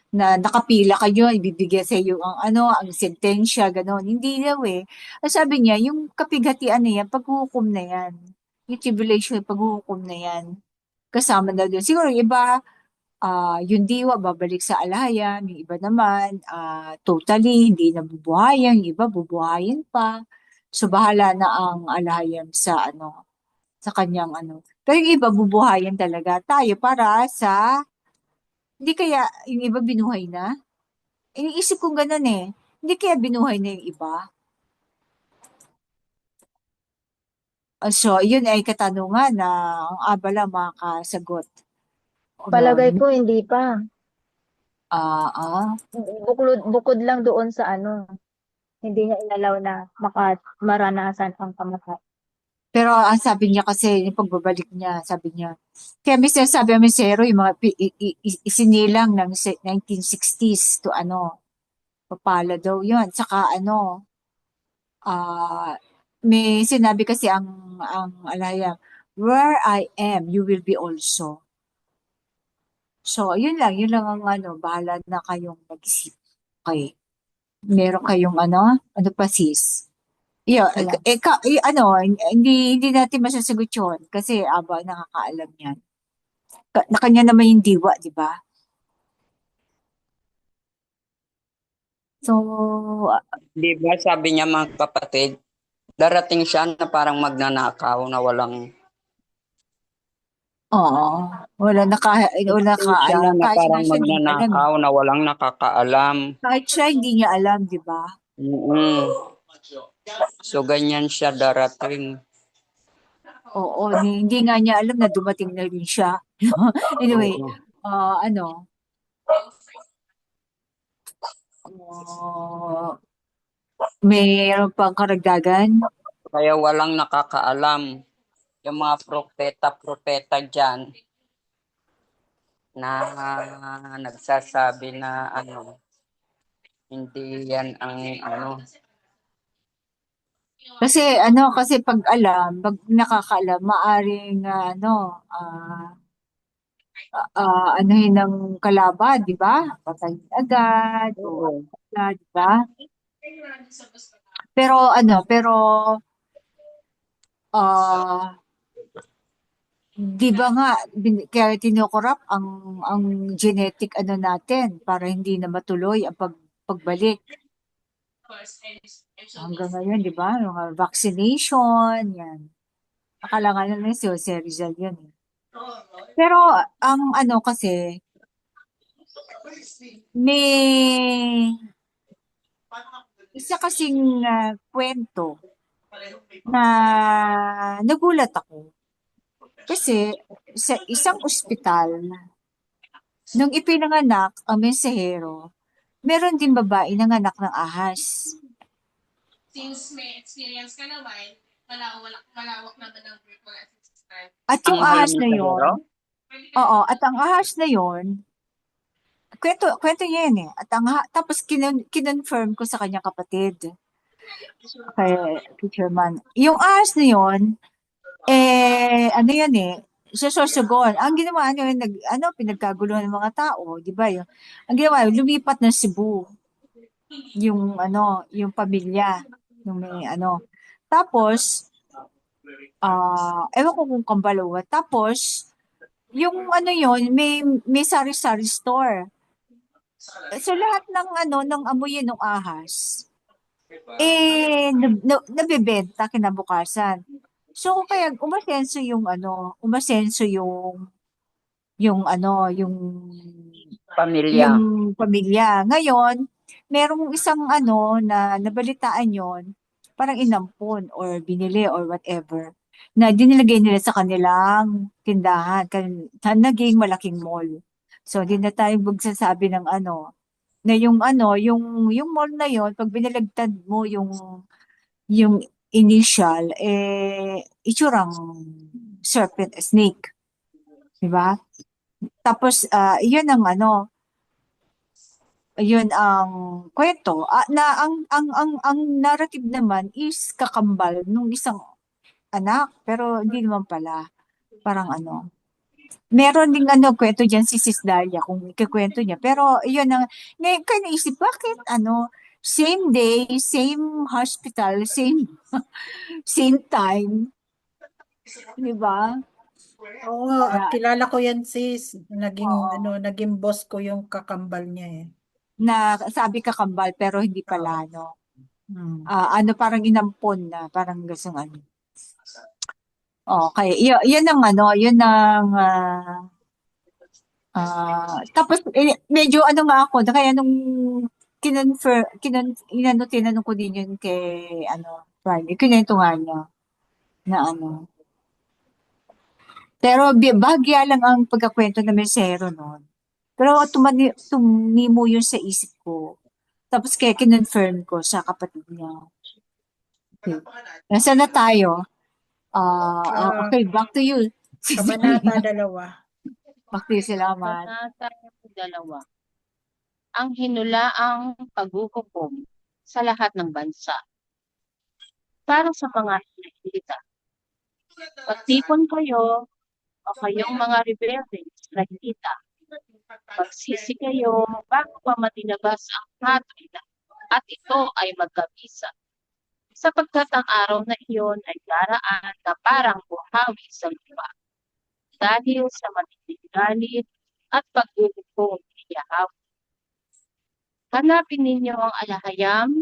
Speaker 4: na nakapila kayo, ibibigay sa iyo ang sentensya, gano'n. Hindi daw eh. Ang sabi niya, yung kapighatian na yan, paghuhukom na yan. Yung tribulation, paghuhukom na yan. Kasama na doon. Siguro, yung iba, yung diwa, babalik sa alahayam. Yung iba naman, totally, hindi na bubuhayan. Yung iba, bubuhayin pa. So, bahala na ang alahayam sa kanyang Pero yung iba, bubuhayan talaga tayo para sa, hindi kaya yung iba binuhay na? Iniisip kong ganun eh. Hindi kaya binuhay na yung iba? So, yun ay katanungan na ang abala makakasagot.
Speaker 5: Palagay ko hindi pa.
Speaker 4: Ah, ah.
Speaker 5: Bukod lang doon sa hindi niya inalaw na maranasan ang kamatay.
Speaker 4: Pero ang sabi niya kasi, yung pagbabalik niya, sabi niya, kaya may sinasabi ang mesero, yung mga isinilang ng 1960s to papala daw yun. Saka may sinabi kasi ang alaya, where I am, you will be also. So, yun lang ang bahala na kayong mag-isip. Okay. Meron kayong ano pa sis? Yeah,
Speaker 5: Wala.
Speaker 4: hindi natin masasagot yun kasi aba nakakaalam yan. Na kanya naman yung diwa, di ba? So,
Speaker 6: Di ba sabi niya mga kapatid, darating siya na parang magnanakaw na walang
Speaker 4: oo, wala
Speaker 6: darating siya
Speaker 4: nakaalam.
Speaker 6: na
Speaker 4: Kahit nga
Speaker 6: parang
Speaker 4: siya hindi niya alam.
Speaker 6: magnanakaw na walang nakakaalam.
Speaker 4: Kahit siya hindi niya alam, di ba?
Speaker 6: Mm. So ganyan siya darating.
Speaker 4: Oo, hindi nga niya alam na dumating na rin siya. Anyway,
Speaker 6: Oo.
Speaker 4: Mayroon pang karagdagan?
Speaker 6: Kaya walang nakakaalam. Yung mga propeta dyan na nagsasabi na hindi yan ang
Speaker 4: Kasi pag nakakaalam, maaring anuhin ng kalaban, di ba? Patayin agad, o di ba? Pero di ba nga, kaya tinukurap ang genetic natin para hindi na matuloy ang pagbalik. Hanggang ngayon, di ba? Yung vaccination, yan. Akala nga lang si Jose Rizal yan. Pero, ang kasi, may isa kasing kwento na nagulat ako. Kasi, sa isang ospital, nung ipinanganak ang mensahero, meron din babae nanganak ng ahas.
Speaker 7: Since may experience ka naman, malawak naman ang virtual assistant.
Speaker 4: At yung ahas na yon, oo, at ang ahas na yon, kwento niya yan eh. At tapos kinonfirm ko sa kanyang kapatid, kay Chairman. Yung ahas na yon, yan eh, susugon. Ang ginawa niya, pinagkaguluhan ng mga tao, di ba? Ang ginawa, lumipat ng Cebu. Yung pamilya. Yung may Tapos, ewan ko kung Kambalawa. Tapos, yung yon, may sari-sari store. So, lahat ng amuyin ng ahas, nabibenta kinabukasan. So, kaya umasenso yung
Speaker 6: pamilya.
Speaker 4: Yung pamilya. Ngayon, merong isang ano na nabalitaan yon, parang inampon or binili or whatever, na dinilagay nila sa kanilang tindahan, naging malaking mall. So, hindi na tayo magsasabi ng na yung mall na yon, pag binalagtad mo yung initial, itsurang serpent, snake, di ba? Tapos, yun ang yun ang kwento. Na ang narrative naman is kakambal nung isang anak, pero hindi naman pala. Parang meron ding kwento diyan si Sis Dalia kung ikikwento niya. Pero yun ang ngayon ka naisip, bakit same day, same hospital, same time, di ba?
Speaker 2: Oo,
Speaker 4: Kaya,
Speaker 2: kilala ko yan sis. Naging,
Speaker 4: oo,
Speaker 2: naging boss ko yung kakambal niya eh.
Speaker 4: na sabi kakambal pero hindi pala, no?
Speaker 2: Hmm.
Speaker 4: Parang inampon na, parang gusto Okay, yun ang yun ang tapos medyo nga ako, kaya nung tinanong ko din yun kay Friday, kinento nga niya na pero bahagya lang ang pagkakwento na mesero noon. Pero tumimo yun sa isip ko. Tapos kaya kinonfirm ko sa kapatid niya. Okay. Nasaan na tayo?
Speaker 2: Ah,
Speaker 4: Okay, back to you.
Speaker 2: Kabanata
Speaker 4: Cecilia.
Speaker 2: 2.
Speaker 4: Back to you, salamat.
Speaker 3: Kabanata 2. Ang hinulaang paghuhukom sa lahat ng bansa. Para sa mga Israelita, pagtipon kayo o kayong mga rebelde Israelita, magsisi kayo bago pa matinabas ang hatid at ito ay magkabisa, sapagkat ang araw na iyon ay daraan na parang buhawi sa lupa dahil sa matinding galit at paghuhukom ni Yahweh. Hanapin ninyo ang alahayam,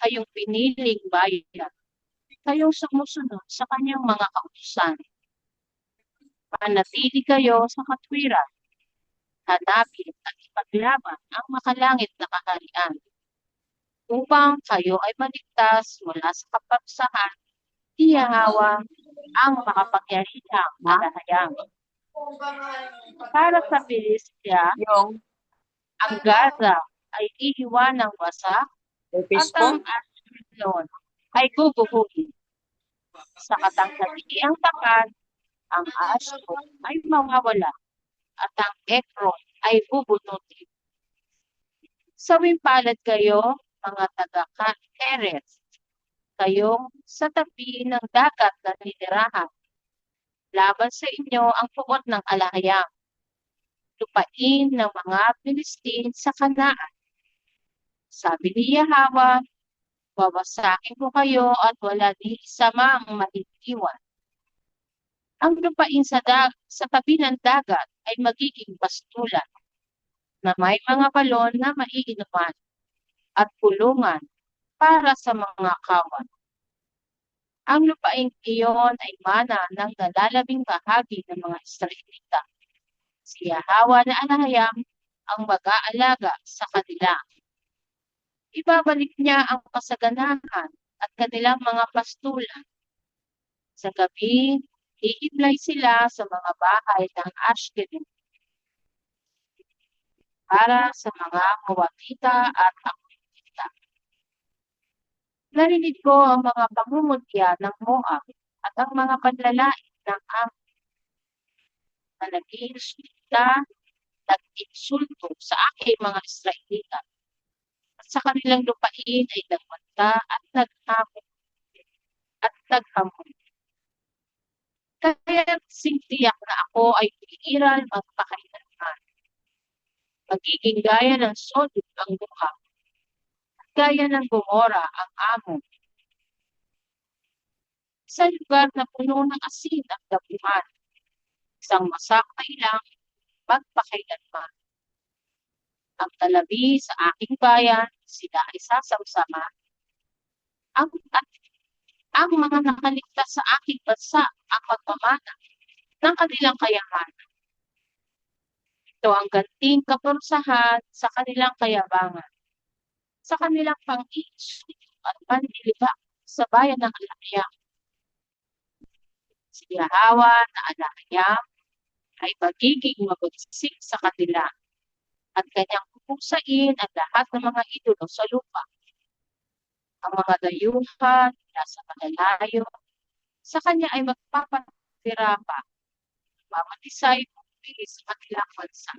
Speaker 3: kayong piniling bayan, kayong sumusunod sa kanyang mga kautusan. Manatili kayo sa katwiran, hanapin at ipaglaban ang makalangit na kaharian, upang kayo ay maligtas mula sa kapapsahan ni Yahweh ang makapangyarihang alahayam. Para sa Pilistia,
Speaker 6: Yung
Speaker 3: ang Gaza ay iiwan ng wasak at ang
Speaker 6: Facebook,
Speaker 3: Ashkelon ay guguhuhin. Sa katanghaliang tapat, ang Ashdod ay mawawala at ang Ekron ay bubunutin. Sawing palad kayo, mga taga-Keres, kayong sa tabi ng dagat na ninirahan. Laban sa inyo ang puot ng alahayam, lupain ng mga Filistin sa Kanaan. Sabi ni Yahweh, wawasakin ko kayo at wala ni isa mang maiiwan. Ang lupain sa tabi ng dagat ay magiging bastulan na may mga balon na maiinuman at pulungan para sa mga kawan. Ang lupain iyon ay mana ng nalalabing bahagi ng mga Israelita. Si Yahweh na alahayam ang mag-aalaga sa kanila. Ibabalik niya ang kasaganahan at kanilang mga pastulan. Sa gabi, iiblay sila sa mga bahay ng Ashkelon para sa mga mawakita at aktivita. Narinig ko ang mga pangungutya ng Moab at ang mga panlalait ng Ammon na nag-insulto sa aking mga Israelita. At sa kanilang lupain ay nagmanta at naghamon. Kaya sintiyak na ako ay iiral magpakailanman. Magiging gaya ng Sodom ang Moab, at gaya ng Gomora ang Ammon. Sa lugar na puno ng asin at dapuman, isang masakay lang magpakailanman. Ang talabi sa aking bayan, sila ay sasamsama. Ang mga nakaligtas sa aking bansa ang magmamana ng kanilang kayamanan. Ito ang ganting kaparusahan sa kanilang kayabangan. sa kanilang pang-iis at panlilibak sa bayan ng Alahayam. Si Yahawa na Alahayam ay magiging mabutsik sa kanila at kanyang pupusain ang lahat ng mga idolo sa lupa. Ang mga dayuhan nasa malalayo, sa kanya ay magpapatira pa, mamatisay pumili sa kanilang bansa.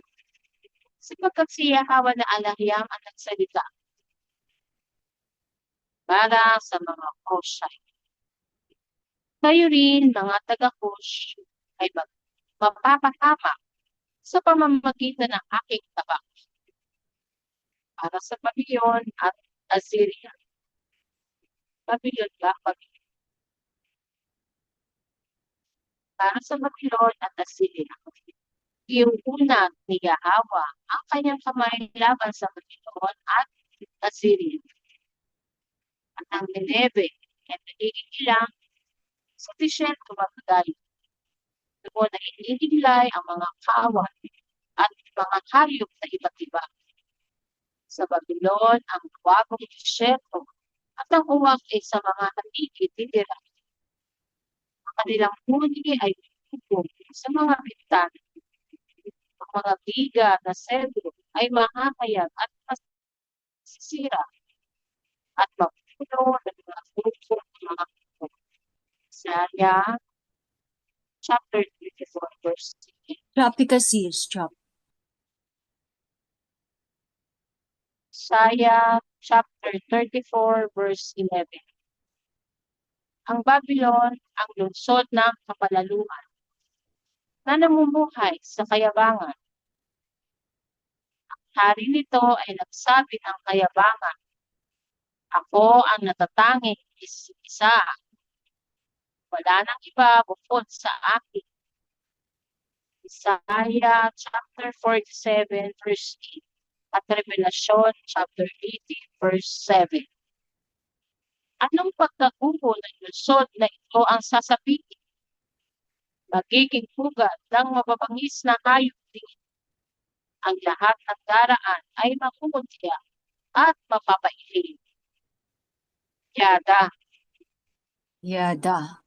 Speaker 3: Sapagkat si Yahawa na Alahayam ang nagsalita para sa mga Koshai. Kayo rin, mga taga-Kosh, ay mapapahama sa pamamagitan ng aking tabak para sa Babilon at Assyria. Babilon ba? Babilon. Para sa Babilon at Assyria. Iuunat ni Yahawa ang kanyang kamay laban sa Babilon at Assyria. At ang Nineve ay nagiging ilang sa Tishen kumagaling. Doon na inihilay ang mga kawan at mga hayop na iba't iba. Sa Babilon, ang wabong disyerto at ang uwak ay sa mga nakikititira. Ang kanilang huni ay bubog sa mga bintana. Ang mga biga na sedro ay mahahayag at masisira at mapuno ng mga grupo ng mga ito. Isaiah chapter 34 verse 8.
Speaker 4: Copy kasi, stop.
Speaker 3: Isaiah chapter 34 verse 11. Ang Babylon ang lungsod ng kapalaluan na namumuhay sa kayabangan. Ang hari nito ay nagsabi ng kayabangan, ako ang natatanging isa. Wala nang iba bukod sa akin. Isaiah chapter 47 verse 8 at Revelation chapter 18 verse 7. Anong pagkaguho ng lungsod na ito ang sasabihin? Magiging pugad ng mababangis na hayop din. Ang lahat ng daraan ay mamumutya at mapapailim. Yada.
Speaker 4: Yada.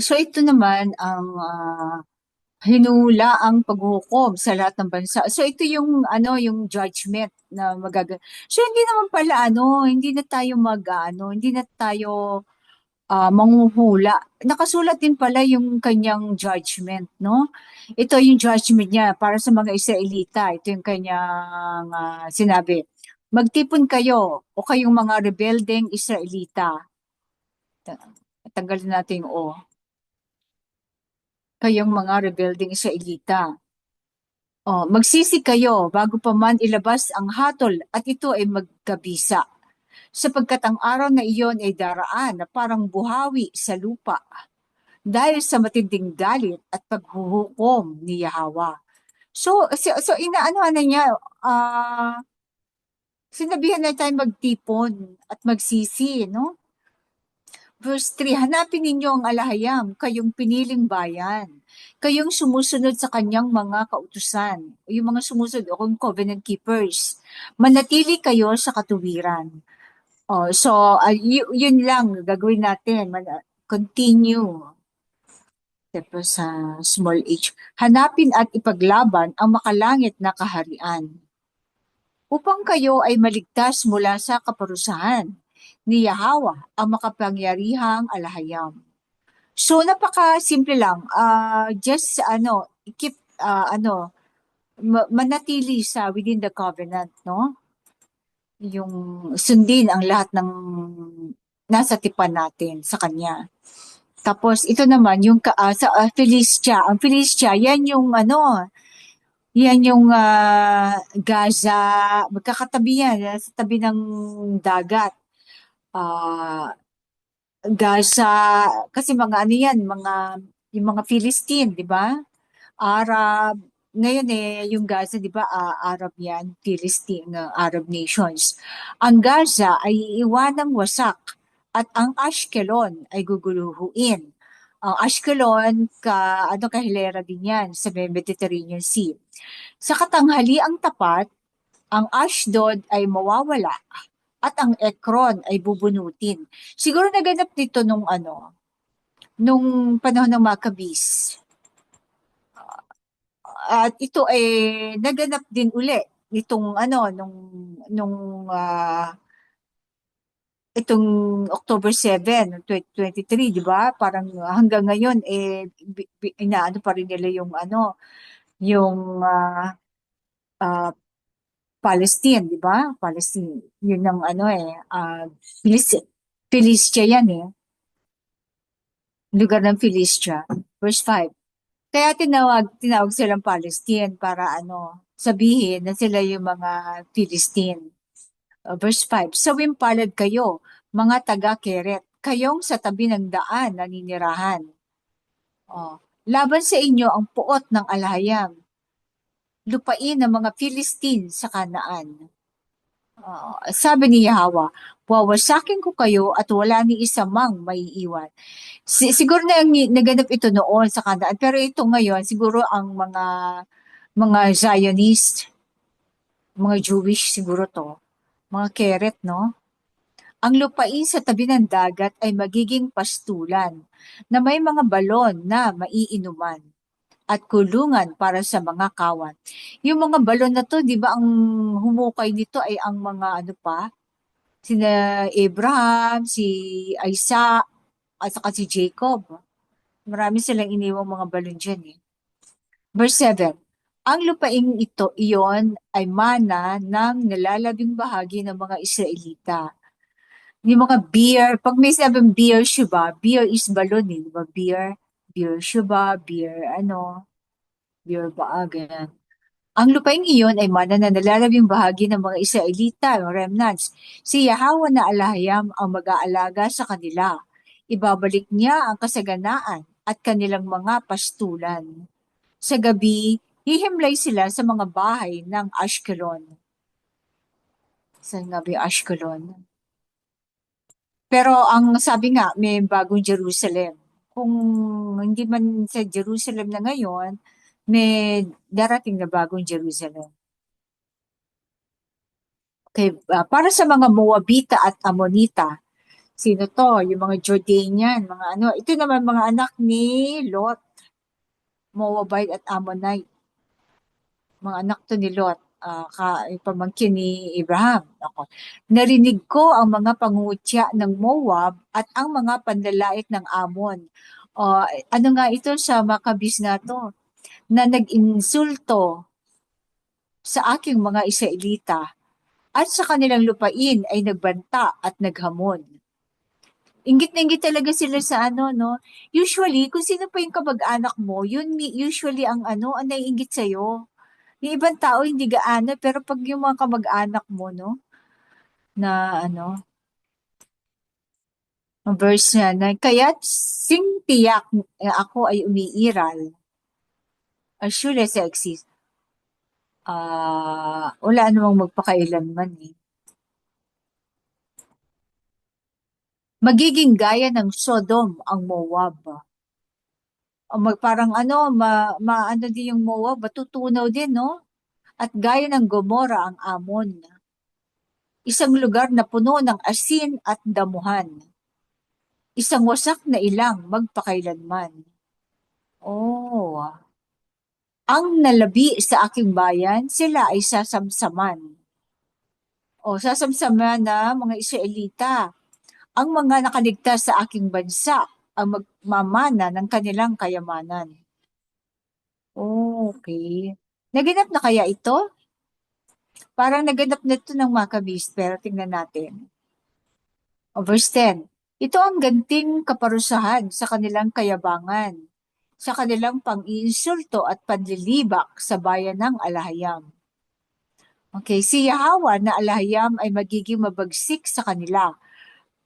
Speaker 4: So ito naman ang hinula ang paghukom sa lahat ng bansa. So ito yung yung judgment na So hindi naman pala hindi na tayo hindi na tayo manghuhula. Nakasulat din pala yung kanyang judgment, no? Ito yung judgment niya para sa mga Israelita. Ito yung kanyang sinabi. Magtipon kayo o kayong mga rebeldeng Israelita. Tanggalin natin yung O. Kayong mga rebeldeng Israelita. Magsisi kayo bago pa man ilabas ang hatol at ito ay magkabisa. Sapagkat ang araw na iyon ay daraan na parang buhawi sa lupa dahil sa matinding galit at paghuhukom ni Yahawa. So inaano na niya, sinabihan na tayo magtipon at magsisi, no? Verse 3, hanapin ninyo ang Alahayam, kayong piniling bayan, kayong sumusunod sa kanyang mga kautusan, yung mga sumusunod o kung covenant keepers. Manatili kayo sa katuwiran. Yun lang gagawin natin. Continue. Tapos sa small h. Hanapin at ipaglaban ang makalangit na kaharian upang kayo ay maligtas mula sa kaparusahan ni Yahawa, ang makapangyarihang Alahayam. So napaka-simple lang. Just keep manatili sa within the covenant, no? Yung sundin ang lahat ng nasa tipan natin sa kanya. Tapos ito naman yung sa Philistia. Ang Philistia, yan yung Gaza, magkakatabi yan sa tabi ng dagat. Gaza, kasi mga yung mga Philistine, di ba? Arab, ngayon yung Gaza, di ba, Arab yan, Philistine, Arab nations. Ang Gaza ay iiwanang wasak at ang Ashkelon ay guguluhuin. Ang Ashkelon, kahilera din yan sa may Mediterranean Sea. Sa katanghaliang tapat, ang Ashdod ay mawawala at ang Ekron ay bubunutin. Siguro naganap dito nung panahon ng Maccabees. At ito ay naganap din uli nitong itong October 7, 2023, di ba? Parang hanggang ngayon inaano pa rin nila yung ah, Palestine, di ba? Palestine. Yun ang Philistia yan eh. Lugar ng Philistia. Verse 5. Kaya tinawag silang Palestine para sabihin na sila yung mga Philistine. Verse 5. Sawim palad kayo, mga taga-Keret, kayong sa tabi ng daan naninirahan. Laban sa inyo ang puot ng Alhayam, lupain ng mga Philistine sa Kanaan. Sabi ni Yahweh, wawasakin ko kayo at wala ni isa mang maiiwan. Siguro na naganap ito noon sa Kanaan, pero ito ngayon, siguro ang mga Zionist, mga Jewish siguro to, mga Keret, no? Ang lupain sa tabi ng dagat ay magiging pastulan na may mga balon na maiinuman at kulungan para sa mga kawan. Yung mga balon na to, di ba ang humukay nito ay ang mga sina Abraham, si Isaac, at saka si Jacob. Marami silang iniwang mga balon dyan eh. Verse 7. Ang lupaing iyon ay mana ng nalalabing bahagi ng mga Israelita. Yung mga beer, pag may sabing beer shuba, beer is balon eh, di ba? Beer shuba, beer ganyan. Ang lupaing iyon ay mana na nalalabing bahagi ng mga Israelita, remnants. Si Yahweh na Alahayam ang mag-aalaga sa kanila. Ibabalik niya ang kasaganaan at kanilang mga pastulan. Sa gabi, hihimlay sila sa mga bahay ng Ashkelon. Sa gabi, Ashkelon. Pero ang sabi nga, may bagong Jerusalem. Kung hindi man sa Jerusalem na ngayon, may darating na bagong Jerusalem. Okay, para sa mga Moabita at Amonita, sino to? Yung mga Jordanian, ito naman mga anak ni Lot, Moabite at Ammonite. Mga anak to ni Lot, pamangkin ni Abraham. Ako. Narinig ko ang mga pangungutya ng Moab at ang mga panlalait ng Ammon. Ano nga ito sa Maccabees nga to? Na nag-insulto sa aking mga Israelita at sa kanilang lupain ay nagbanta at naghamon. Inggit na inggit talaga sila sa no? Usually, kung sino pa yung kamag-anak mo, yun usually ang naiinggit sa'yo. Yung ibang tao hindi gaano, pero pag yung mga kamag-anak mo, no? Na ang verse na, kaya't sing tiyak ako ay umiiral. Surely sa exist. Wala namang magpakailanman eh. Magiging gaya ng Sodom ang Moab. Parang din yung Moab, matutunaw din, no? At gaya ng Gomora ang Ammon. Isang lugar na puno ng asin at damuhan. Isang wasak na ilang magpakailanman. Ang nalabi sa aking bayan, sila ay sasamsaman. Sasamsaman na mga Israelita. Ang mga nakaligtas sa aking bansa ang magmamana ng kanilang kayamanan. Okay. Naganap na kaya ito? Parang naganap na ito ng Maccabees, pero tingnan natin. Verse 10. Ito ang ganting kaparusahan sa kanilang kayabangan, sa kanilang pang-iinsulto at panlilibak sa bayan ng Alahayam. Okay, si Yahweh na Alahayam ay magiging mabagsik sa kanila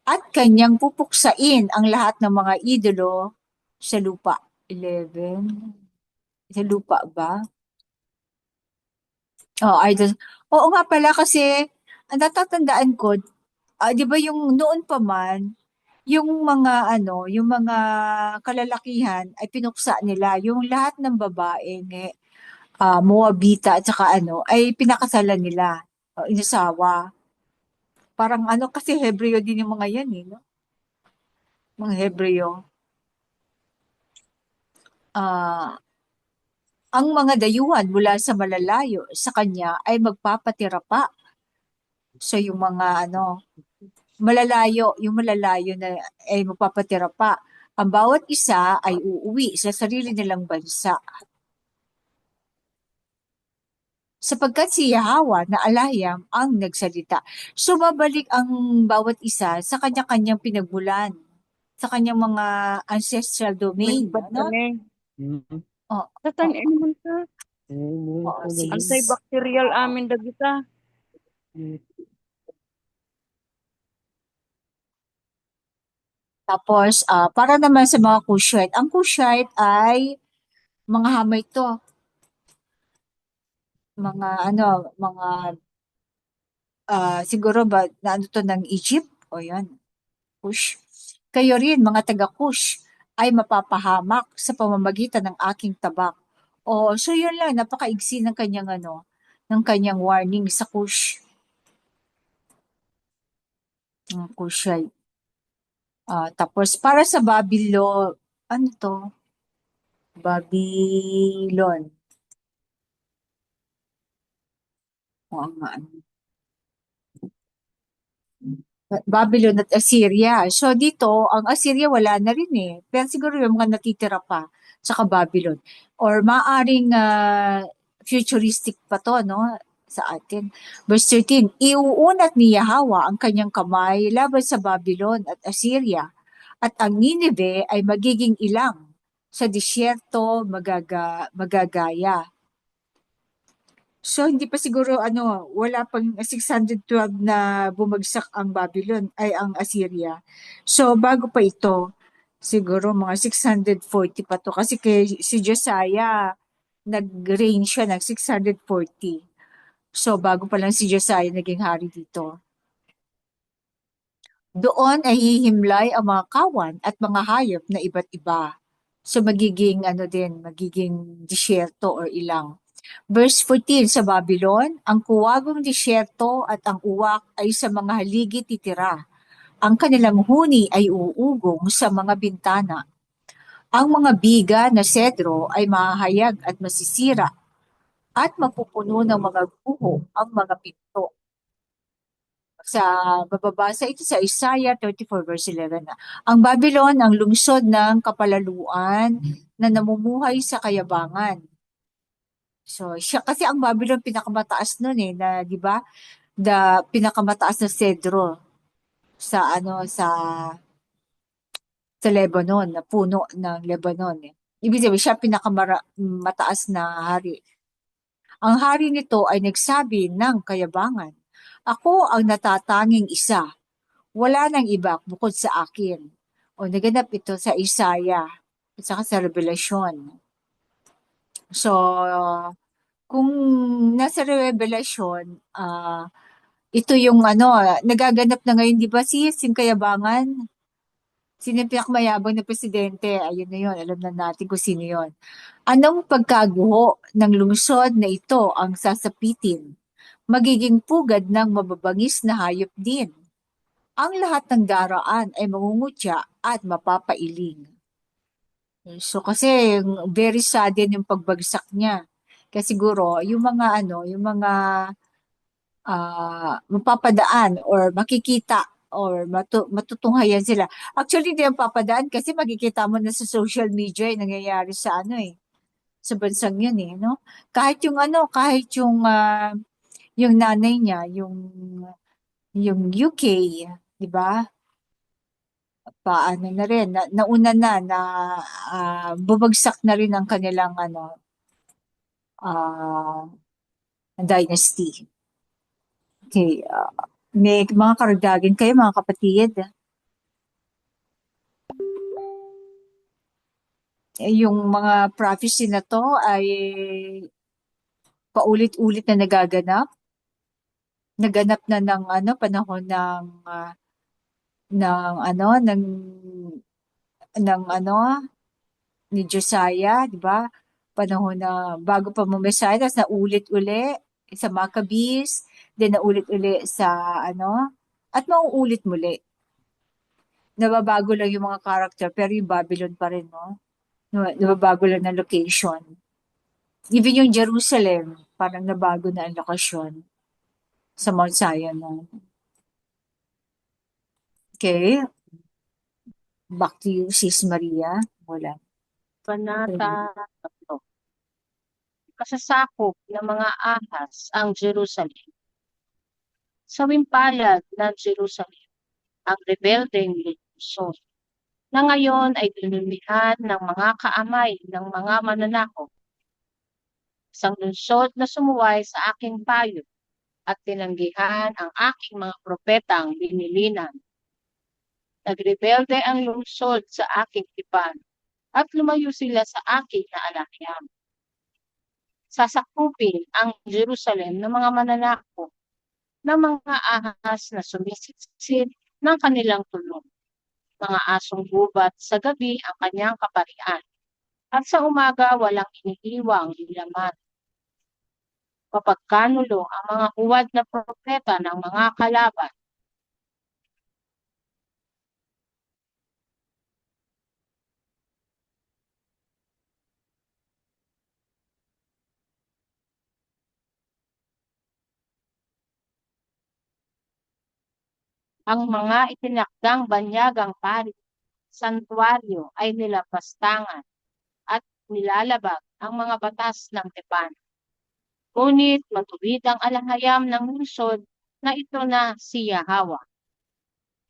Speaker 4: at kanyang pupuksain ang lahat ng mga idolo sa lupa. 11. Sa lupa ba? Idol. Oo nga pala kasi, ang natatandaan ko, di ba yung noon pa man, yung mga kalalakihan ay pinuksa nila. Yung lahat ng babaeng Moabita at saka ay pinakasalan nila. Inasawa. Parang kasi Hebreo din yung mga yan eh, no? Mga Hebreo. Ah, ang mga dayuhan mula sa malalayo sa kanya ay magpapatira pa. So yung mga yung malalayo na ay magpapatira pa. Ang bawat isa ay uuwi sa sarili nilang bansa. Sapagkat si Yahweh na Alahiyam ang nagsalita. So babalik ang bawat isa sa kanya-kanyang pinagmulan, sa kanyang mga ancestral domain,
Speaker 6: Ba't
Speaker 4: ano?
Speaker 6: kami?
Speaker 4: Oh,
Speaker 6: Satan,
Speaker 4: oh,
Speaker 6: naman ka.
Speaker 4: sige.
Speaker 6: Antibacterial amin dagita.
Speaker 4: Tapos, para naman sa mga Kushite, ang Kushite ay mga hamay to. Mga siguro ba, na to ng Egypt? O yan, Kush. Kayo rin, mga taga-Kush, ay mapapahamak sa pamamagitan ng aking tabak. O, so yun lang, napakaigsi ng kanyang ng kanyang warning sa Kush. Ng Kushite. Tapos, para sa Babylon, ano to? Babylon. O, Babylon at Assyria. So dito, ang Assyria wala na rin eh. Pero siguro yung mga natitira pa, saka Babylon. Or maaring futuristic pa to, no? Sa atin. Verse 13, iuunat ni Yahweh ang kanyang kamay laban sa Babylon at Assyria. At ang Nineveh ay magiging ilang sa disyerto magagaya. So, hindi pa siguro, wala pang 612 na bumagsak ang Babylon, ay ang Assyria. So, bago pa ito, siguro mga 640 pa to. Kasi si Josiah, nag-reign siya ng 640. So, bago pa lang si Josiah naging hari dito. Doon ay hihimlay ang mga kawan at mga hayop na iba't iba. So, magiging disyerto or ilang. Verse 14, sa Babylon, ang kuwagong disyerto at ang uwak ay sa mga haligi titira. Ang kanilang huni ay uugong sa mga bintana. Ang mga biga na sedro ay mahahayag at masisira at mapupuno ng mga guho ang mga pinto. Sa mababasa ito sa Isaiah 34 verse 11. Ang Babylon ang lungsod ng kapalaluan na namumuhay sa kayabangan. So, siya kasi ang Babylon pinakamataas noon eh, na 'di ba? Pinakamataas na sedro sa sa Lebanon, na puno ng Lebanon eh. Ibig sabihin siya pinakamataas na hari. Ang hari nito ay nagsabi ng kayabangan, ako ang natatanging isa. Wala nang iba bukod sa akin. O naganap ito sa Isaiah at saka sa Revelation. So, kung nasa Revelation, ito yung nagaganap na ngayon, di ba yung kayabangan? Sino yung pinakamayabang na presidente? Ayun na yun, alam na natin kung sino yun. Anong pagkaguho ng lungsod na ito ang sasapitin? Magiging pugad ng mababangis na hayop din. Ang lahat ng daraan ay mangungutya at mapapailing. So kasi very sudden yung pagbagsak niya. Kasi siguro yung mga mapapadaan or makikita or matutunghayan sila. Actually, hindi ang papadaan kasi makikita mo na sa social media yung nangyayari sa sa bansang yun eh, no? Kahit yung nanay niya, yung UK, di ba? Paano na rin, nauna na bumagsak na rin ang kanilang ah, dynasty. Okay, may mga karagdagan kayo mga kapatid. Yung mga prophecy na to ay paulit-ulit na nagaganap. Naganap na ng panahon ng ng ano, ng ano, ni Josiah, di ba? Panahon na bago pa Messiah, tapos naulit uli sa Maccabees, then naulit uli sa ano, at mauulit muli. Nababago lang yung mga character, pero yung Babylon pa rin, no? Nababago lang ng location. Even yung Jerusalem, parang nabago na ang lokasyon sa Mount Zion. No? Okay, back to you, Sis Maria. Wala.
Speaker 3: Panata 3. Kasasakop ng mga ahas ang Jerusalem. Sa wimpalad ng Jerusalem, ang rebeldeng Luzon, na ngayon ay dinumihan ng mga kaamay ng mga mananakop. Isang lungsod na sumuway sa aking payo at tinanggihan ang aking mga propetang binilinan. Nagrebelde ang lungsod sa aking tipan at lumayo sila sa aking na alahyam. Sasakupin ang Jerusalem ng mga mananakop ng mga ahas na sumisiksid ng kanilang tulong. Mga asong gubat sa gabi ang kanyang kaparian, at sa umaga walang iniiwang laman. Kapag kanulo ang mga huwad na propeta ng mga kalaban, ang mga itinakdang banyagang pari, santuaryo ay nilapastangan at nilalabag ang mga batas ng tipan. Ngunit matuwid ang alahayam ng lungsod na ito na si Yahweh.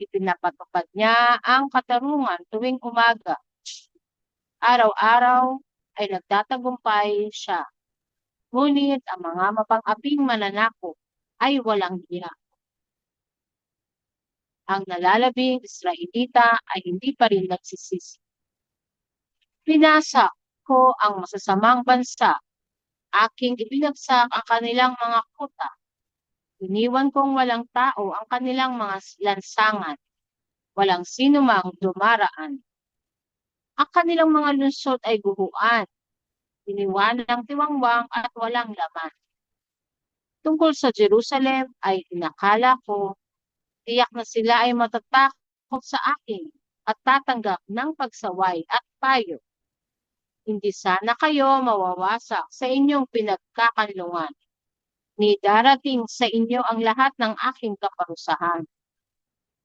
Speaker 3: Ipinapatupad niya ang katarungan tuwing umaga. Araw-araw ay nagtatagumpay siya. Ngunit ang mga mapang-aping mananakop ay walang hiya. Ang nalalabing Israelita ay hindi pa rin nagsisisi. Pinasa ko ang masasamang bansa. Aking ibinagsak ang kanilang mga kuta. Iniwan kong walang tao ang kanilang mga lansangan. Walang sinumang dumaraan. Ang kanilang mga lungsod ay guhuan. Iniwan ng tiwangwang at walang laman. Tungkol sa Jerusalem ay inakala ko, tiyak na sila ay matatakot sa akin at tatanggap ng pagsaway at payo. Hindi sana kayo mawawasak sa inyong pinagkakanlungan. Ni darating sa inyo ang lahat ng aking kaparusahan.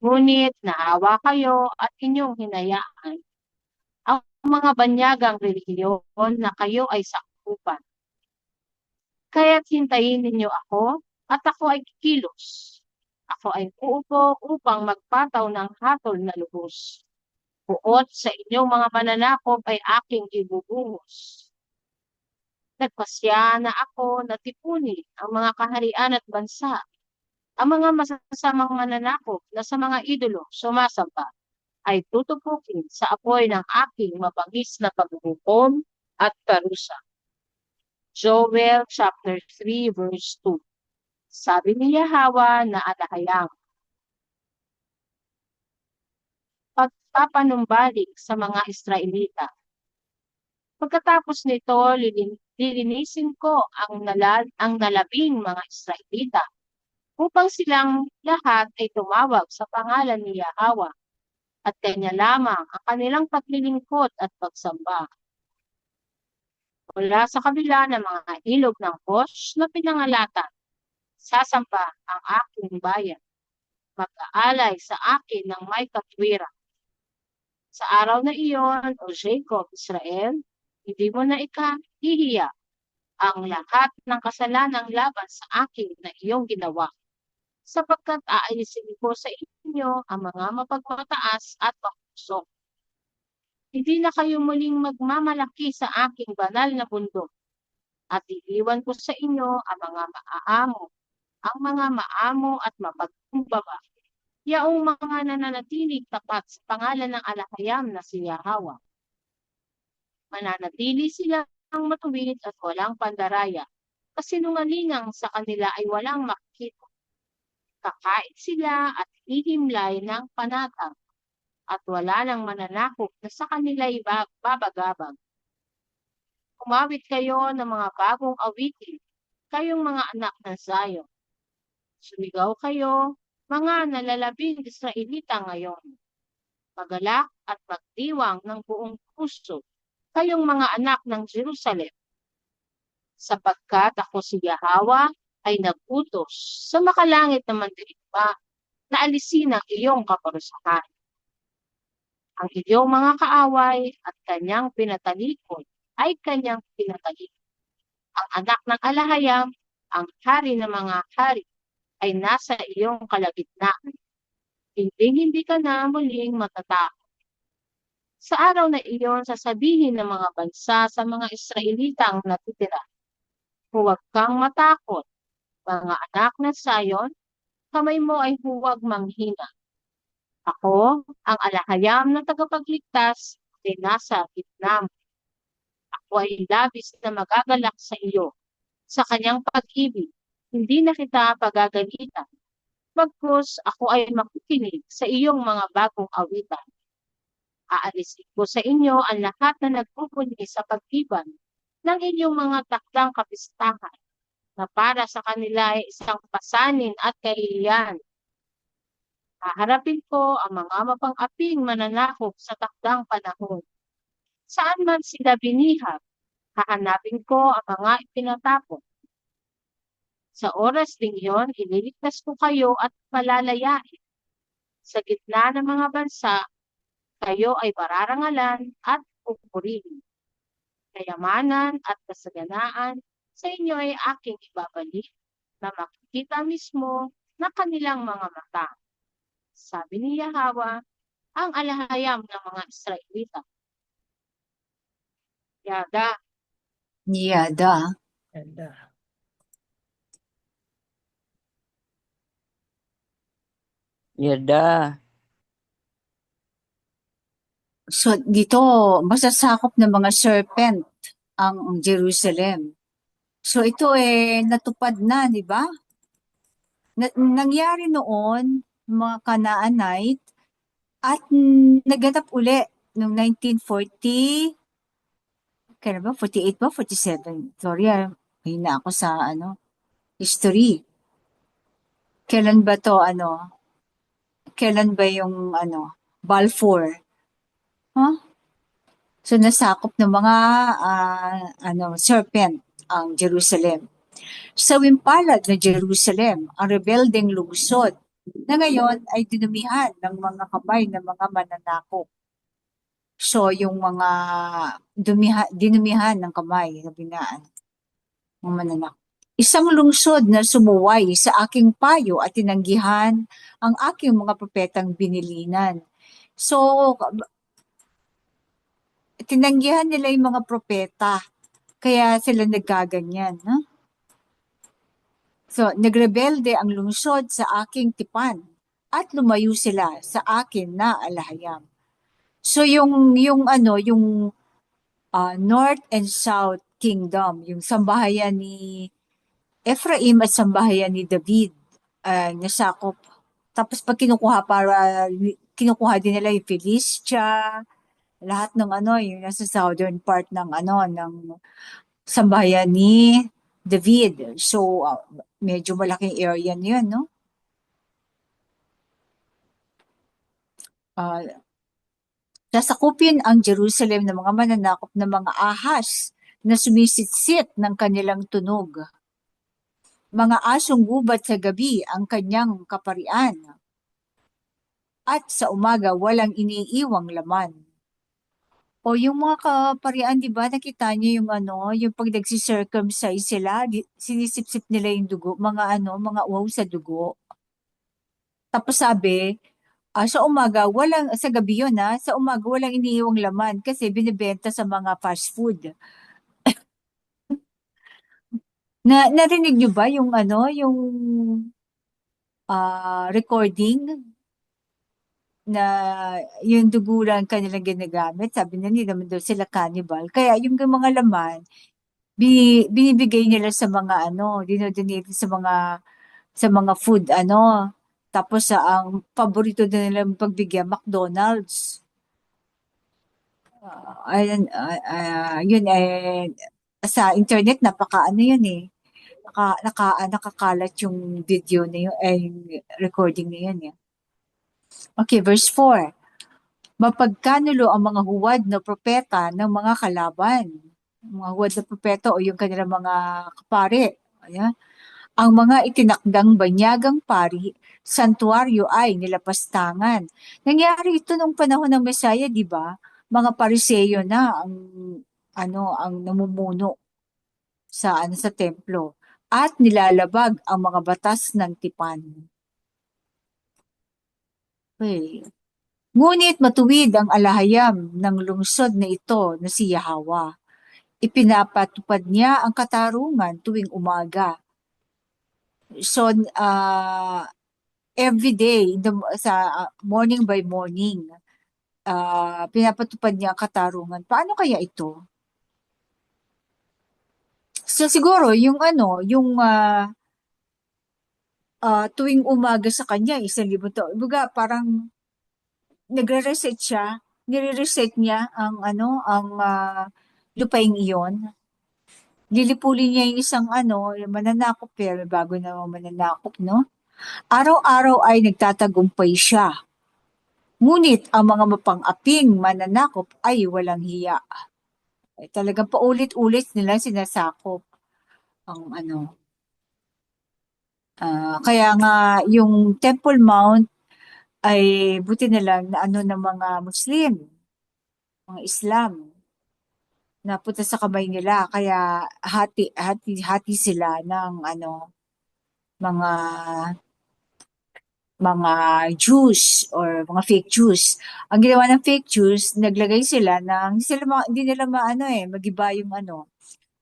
Speaker 3: Ngunit naawa kayo at inyong hinayaan ang mga banyagang relihiyon na kayo ay sakupan. Kaya't hintayin ninyo ako at ako ay kikilos. Ako ay uupo upang magpataw ng hatol na lubos. Buot sa inyong mga mananakop ay aking ibubuhos. Nagpasya na ako na tipunin ang mga kaharian at bansa, ang mga masasamang mananakop na sa mga idolo sumasamba ay tutupukin sa apoy ng aking mabangis na paghuhukom at parusa. Joel chapter 3 verse 2. Sabi ni Yahweh na alahayam, pagpapanumbalik sa mga Israelita. Pagkatapos nito, lilinisin ko ang nalabing mga Israelita upang silang lahat ay tumawag sa pangalan ni Yahweh at kanya lamang ang kanilang paglilingkod at pagsamba. Mula sa kabila ng mga ilog ng Kosh na pinangalatan, sasamba ang aking bayan, mag-aalay sa akin ng may katwiran. Sa araw na iyon, o Jacob, Israel, hindi mo na ikahihiya ang lahat ng kasalanang laban sa akin na iyong ginawa, sapagkat aalisin ko sa inyo ang mga mapagmataas at mapusok. Hindi na kayo muling magmamalaki sa aking banal na bundok, at iiwan ko sa inyo ang mga maamo at mapagkumbaba, yaong mga nananatiling tapat sa pangalan ng alahayam na si Yahweh. Mananatili silang matuwid at walang pandaraya, kasinungalingang sa kanila ay walang makikita. Kakain sila at naghihimlay ng panatag at wala nang mananakop na sa kanila'y babagabag. Kumawit kayo ng mga bagong awitin, kayong mga anak ng Zion. Sumigaw kayo, mga nalalabing Israelita ngayon. Magalak at magdiwang ng buong puso, kayong mga anak ng Jerusalem. Sapagkat ako si Yahweh ay nagutos sa makalangit na mandirigma na alisin ang iyong kaparusahan. Ang iyong mga kaaway at kanyang pinatalikod ay kanyang pinatalikod. Ang anak ng alahayam, ang hari ng mga hari, ay nasa iyong kalagitnaan. Hindi ka na muling matatakot. Sa araw na iyon, sasabihin ng mga bansa sa mga Israelitang natitira, huwag kang matakot, mga anak ng Zion, kamay mo ay huwag manghina. Ako, ang alahayam ng tagapagligtas, ay nasa gitna mo. Ako ay labis na magagalak sa iyo. Sa kanyang pag-ibig, hindi na kita pagagalitan. Bagkus ako ay makikinig sa iyong mga bagong awitan. Aalisin ko sa inyo ang lahat na nagpupuni sa pag-iban ng inyong mga takdang kapistahan na para sa kanila ay isang pasanin at kahihiyan. Haharapin ko ang mga mapang-aping mananakop sa takdang panahon. Saan man sila binihag, hahanapin ko ang mga ipinatapon. Sa oras ding iyon, ililigtas ko kayo at palalayain. Sa gitna ng mga bansa, kayo ay pararangalan at pupurihin. Kayamanan at kasaganaan sa inyo ay aking ibabalik na makikita mismo na kanilang mga mata. Sabi ni Yahweh, ang alahayam ng mga Israelita. Yada.
Speaker 4: Niyada.
Speaker 6: Yada.
Speaker 4: So dito, masasakop ng mga serpent ang Jerusalem. So ito natupad na, di ba? Nangyari noon, mga Canaanite, at naganap uli noong 1940, kaya ba? 48 ba? 47? Sorry, hina ako sa history. Kailan ba to, kailan ba yung, Balfour? Huh? So, nasakop ng mga, serpent ang Jerusalem. Sa wimpalad na Jerusalem, ang rebeldeng lungsod na ngayon ay dinumihan ng mga kamay ng mga mananakop. So, yung mga dinumihan ng kamay na binaan ng mananakop. Isang lungsod na sumuway sa aking payo at tinanggihan ang aking mga propetang binilinan. So, tinanggihan nila yung mga propeta, kaya sila nagkaganyan. No? So, nagrebelde ang lungsod sa aking tipan at lumayo sila sa akin na alahayam. So, yung North and South Kingdom, yung sambahayan ni Ephraim at sambahayan ni David, nasakop. Tapos pag kinukuha din nila yung Philistia, lahat ng yung nasa southern part ng ng sambahayan ni David. So, medyo malaking area niyon, no? Sasakupin ang Jerusalem ng mga mananakop na mga ahas na sumisitsit ng kanilang tunog. Mga asong gubat sa gabi ang kanyang kaparian. At sa umaga walang iniiwang laman. O yung mga kaparian, di ba, nakita niyo yung yung pag nagsisircumcise sila, sinisip-sip nila yung dugo, mga mga uhaw sa dugo. Tapos sabi, sa gabi yun sa umaga walang iniiwang laman kasi binibenta sa mga fast food. Narinig niyo ba yung yung recording na yung dugo lang kanilang ginagamit? Sabi na hindi naman daw sila cannibal. Kaya yung mga laman, binibigay nila sa mga dinodonate sa mga food Tapos ang paborito din nilang pagbigyan, McDonald's. Ayun, yun sa internet napaka ano yun eh. Nakakalat yung video na yun, yung recording na yun eh. Okay, verse 4. Mapagkanulo ang mga huwad na propeta ng mga kalaban. Mga huwad na propeta o yung kanilang mga kapare. Ayan. Ang mga itinakdang banyagang pari, santuaryo ay nilapastangan. Nangyari ito nung panahon ng Mesaya, di ba? Mga pariseyo na ang namumuno sa templo at nilalabag ang mga batas ng tipan. Okay. Ngunit matuwid ang alahayam ng lungsod na ito na si Yahweh. Ipinapatupad niya ang katarungan tuwing umaga. So, every day, sa morning by morning, pinapatupad niya ang katarungan. Paano kaya ito? So, siguro, tuwing umaga sa kanya, 1,000 taon. Baga, parang nagre-reset siya, nire-reset niya ang lupaing iyon. Lilipulin niya yung isang yung mananakop, pero bago na mananakop, no? Araw-araw ay nagtatagumpay siya. Ngunit ang mga mapang-aping mananakop ay walang hiya. Talagang paulit-ulit nila sinasakop ang kaya nga yung Temple Mount ay buti na lang na ng mga Muslim, mga Islam, napunta sa kamay nila. Kaya hati sila ng mga Jews or mga fake Jews. Ang ginawa ng fake Jews, naglagay sila ng hindi nila magiba yung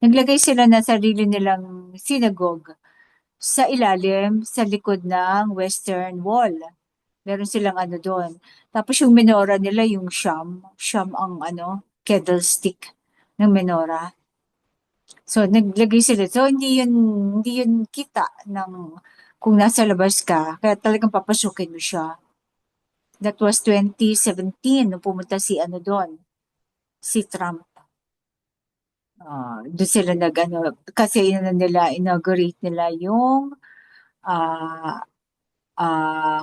Speaker 4: Naglagay sila ng sarili nilang synagogue sa ilalim, sa likod ng Western Wall. Meron silang doon. Tapos yung menorah nila, yung Sham ang candlestick ng menorah. So, naglagay sila. So, hindi yun kita kung nasa labas ka. Kaya talagang papasukin mo siya. That was 2017, nung pumunta si doon, si Trump. Doon sila kasi inaugurate nila yung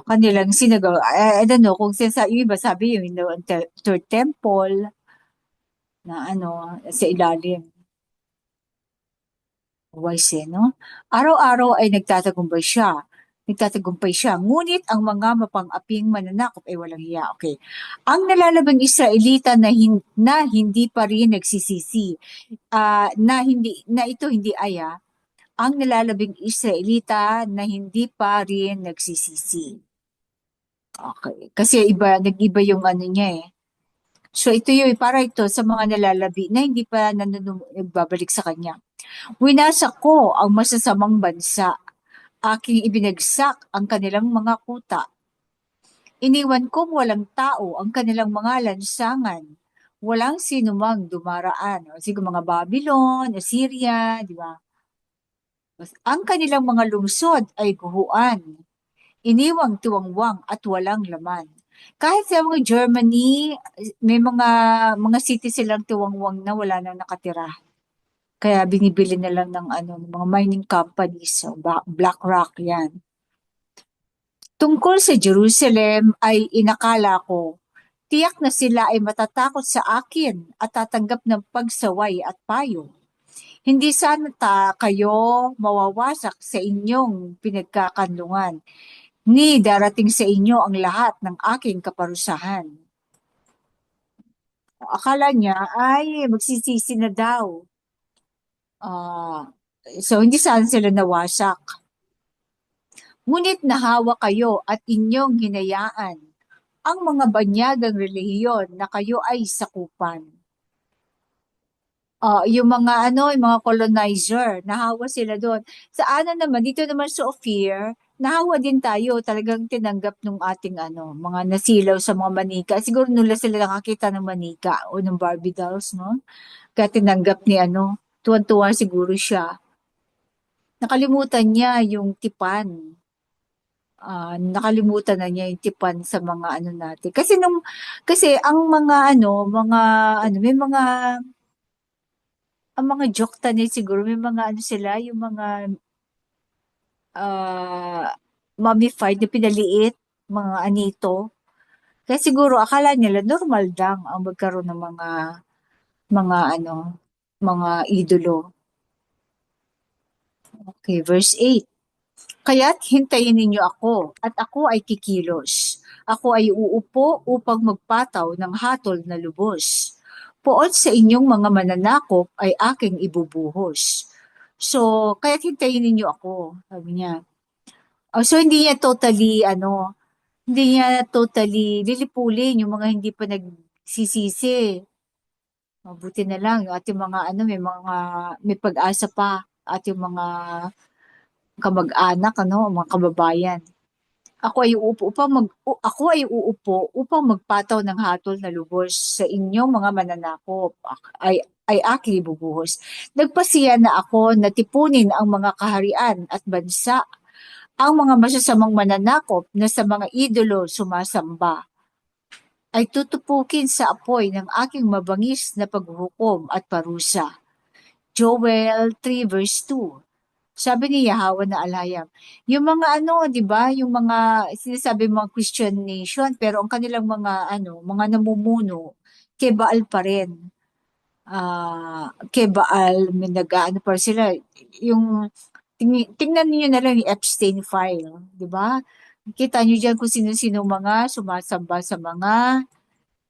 Speaker 4: kanilang synagogue. I don't know kung yung iba sabi yung third temple na sa ilalim. Wise, no? Araw-araw ay nagtatagumpay siya. Ngunit ang mga mapang-aping mananakop ay walang hiya. Okay. Ang nalalabang Israelita na hindi pa rin nagsisisi, na ito hindi aya, ang nalalabing Israelita na hindi pa rin nagsisisi. Okay. Kasi nag-iba yung niya eh. So ito para ito sa mga nalalabi na hindi pa nagbabalik sa kanya. Winasak ko ang masasamang bansa. Aking ibinagsak ang kanilang mga kuta. Iniwan kong walang tao ang kanilang mga lansangan. Walang sinumang dumaraan. Siguro mga Babylon, Assyria, di ba? Ang kanilang mga lungsod ay guhuan. Iniwang tiwangwang at walang laman. Kahit sa mga Germany, may mga city silang tiwangwang na wala nang nakatira. Kaya binibili na lang ng mga mining companies, so BlackRock yan. Tungkol sa Jerusalem ay inakala ko, tiyak na sila ay matatakot sa akin at tatanggap ng pagsaway at payo. Hindi sana kayo mawawasak sa inyong pinagkakanlungan, ni darating sa inyo ang lahat ng aking kaparusahan. Akala niya ay magsisisi na daw. So, hindi sana sila nawasak. Ngunit nahawa kayo at inyong hinayaan ang mga banyagang relihiyon na kayo ay sakupan. Yung mga colonizer, nahawa sila doon. Sa naman, dito naman sa Ophir, nahawa din tayo. Talagang tinanggap nung ating mga nasilaw sa mga manika. Siguro nula sila nakakita ng manika o ng Barbie dolls, no? Kaya tinanggap ni tuwan-tuwa siguro siya. Nakalimutan niya yung tipan. nakalimutan na niya yung tipan sa mga ano natin. Kasi ang may mga, ang mga jokta niya siguro, may mga ano sila, yung mga mummified na pinaliit, mga anito. Kaya siguro akala nila normal lang ang magkaroon ng mga idolo. Okay, verse 8. Kaya't hintayin ninyo ako, at ako ay kikilos. Ako ay uupo upang magpataw ng hatol na lubos. Poon sa inyong mga mananakop ay aking ibubuhos. So, kaya't hintayin ninyo ako, sabi niya. So, hindi niya totally lilipulin yung mga hindi pa nagsisisi. Mabuti na lang yung ating mga may pag-asa pa ating mga kamag-anak, mga kababayan. Ako ay uupo upang magpataw ng hatol na lubos sa inyong mga mananakop ay aking ibubuhos. Nagpasiya na ako na tipunin ang mga kaharian at bansa, ang mga masasamang mananakop na sa mga idolo sumasamba ay tutupukin sa apoy ng aking mabangis na paghuhukom at parusa. Joel 3 verse 2. Sabi ni Yahweh na alayam. Yung mga di ba, yung mga sinasabi mga Christian nation, pero ang kanilang mga namumuno, kay Baal pa rin. Kay Baal, may pa sila. Yung, tingnan niyo na lang yung Epstein file, di ba? Kita niyo dyan kung sino-sino mga sumasamba sa mga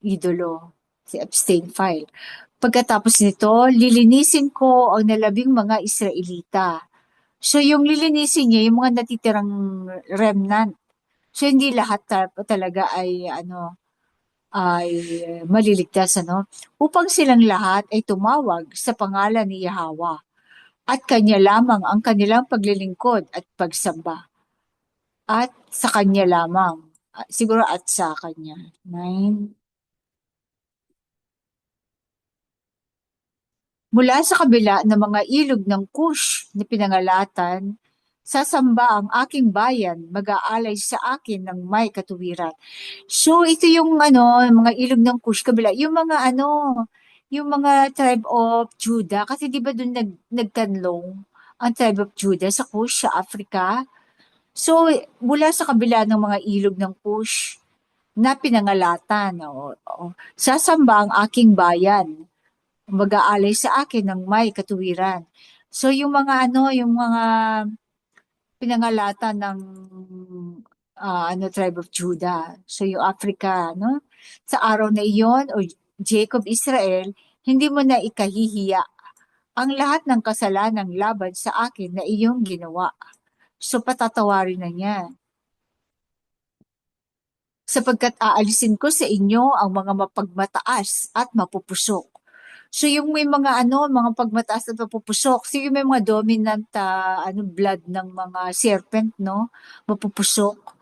Speaker 4: idolo. Si Epstein file. Pagkatapos nito, lilinisin ko ang nalabing mga Israelita. So, yung lilinisin niya, yung mga natitirang remnant. So, hindi lahat talaga ay maliligtas, upang silang lahat ay tumawag sa pangalan ni Yahweh at kanya lamang ang kanilang paglilingkod at pagsamba. At sa kanya lamang. Siguro at sa kanya. 9. Mula sa kabila ng mga ilog ng Kush na pinangalatan, sasamba ang aking bayan, mag-aalay sa akin ng may katuwiran. So, ito yung mga ilog ng Kush, kabila. Yung mga tribe of Judah, kasi di ba doon nagkanlong ang tribe of Judah sa Kush, sa Africa? So, mula sa kabila ng mga ilog ng Kush na pinangalatan, sasamba ang aking bayan, mag-aalay sa akin ng may katuwiran. So, yung mga pinangalatan ng tribe of Judah. So, yung Africa, sa araw na iyon, o Jacob Israel, hindi mo na ikahihiya ang lahat ng kasalanang laban sa akin na iyong ginawa. So, patatawarin na niya. Sapagkat aalisin ko sa inyo ang mga mapagmataas at mapupusok. So, yung may mga mga pagmataas at mapupusok, so yung may mga dominant blood ng mga serpent, mapupusok.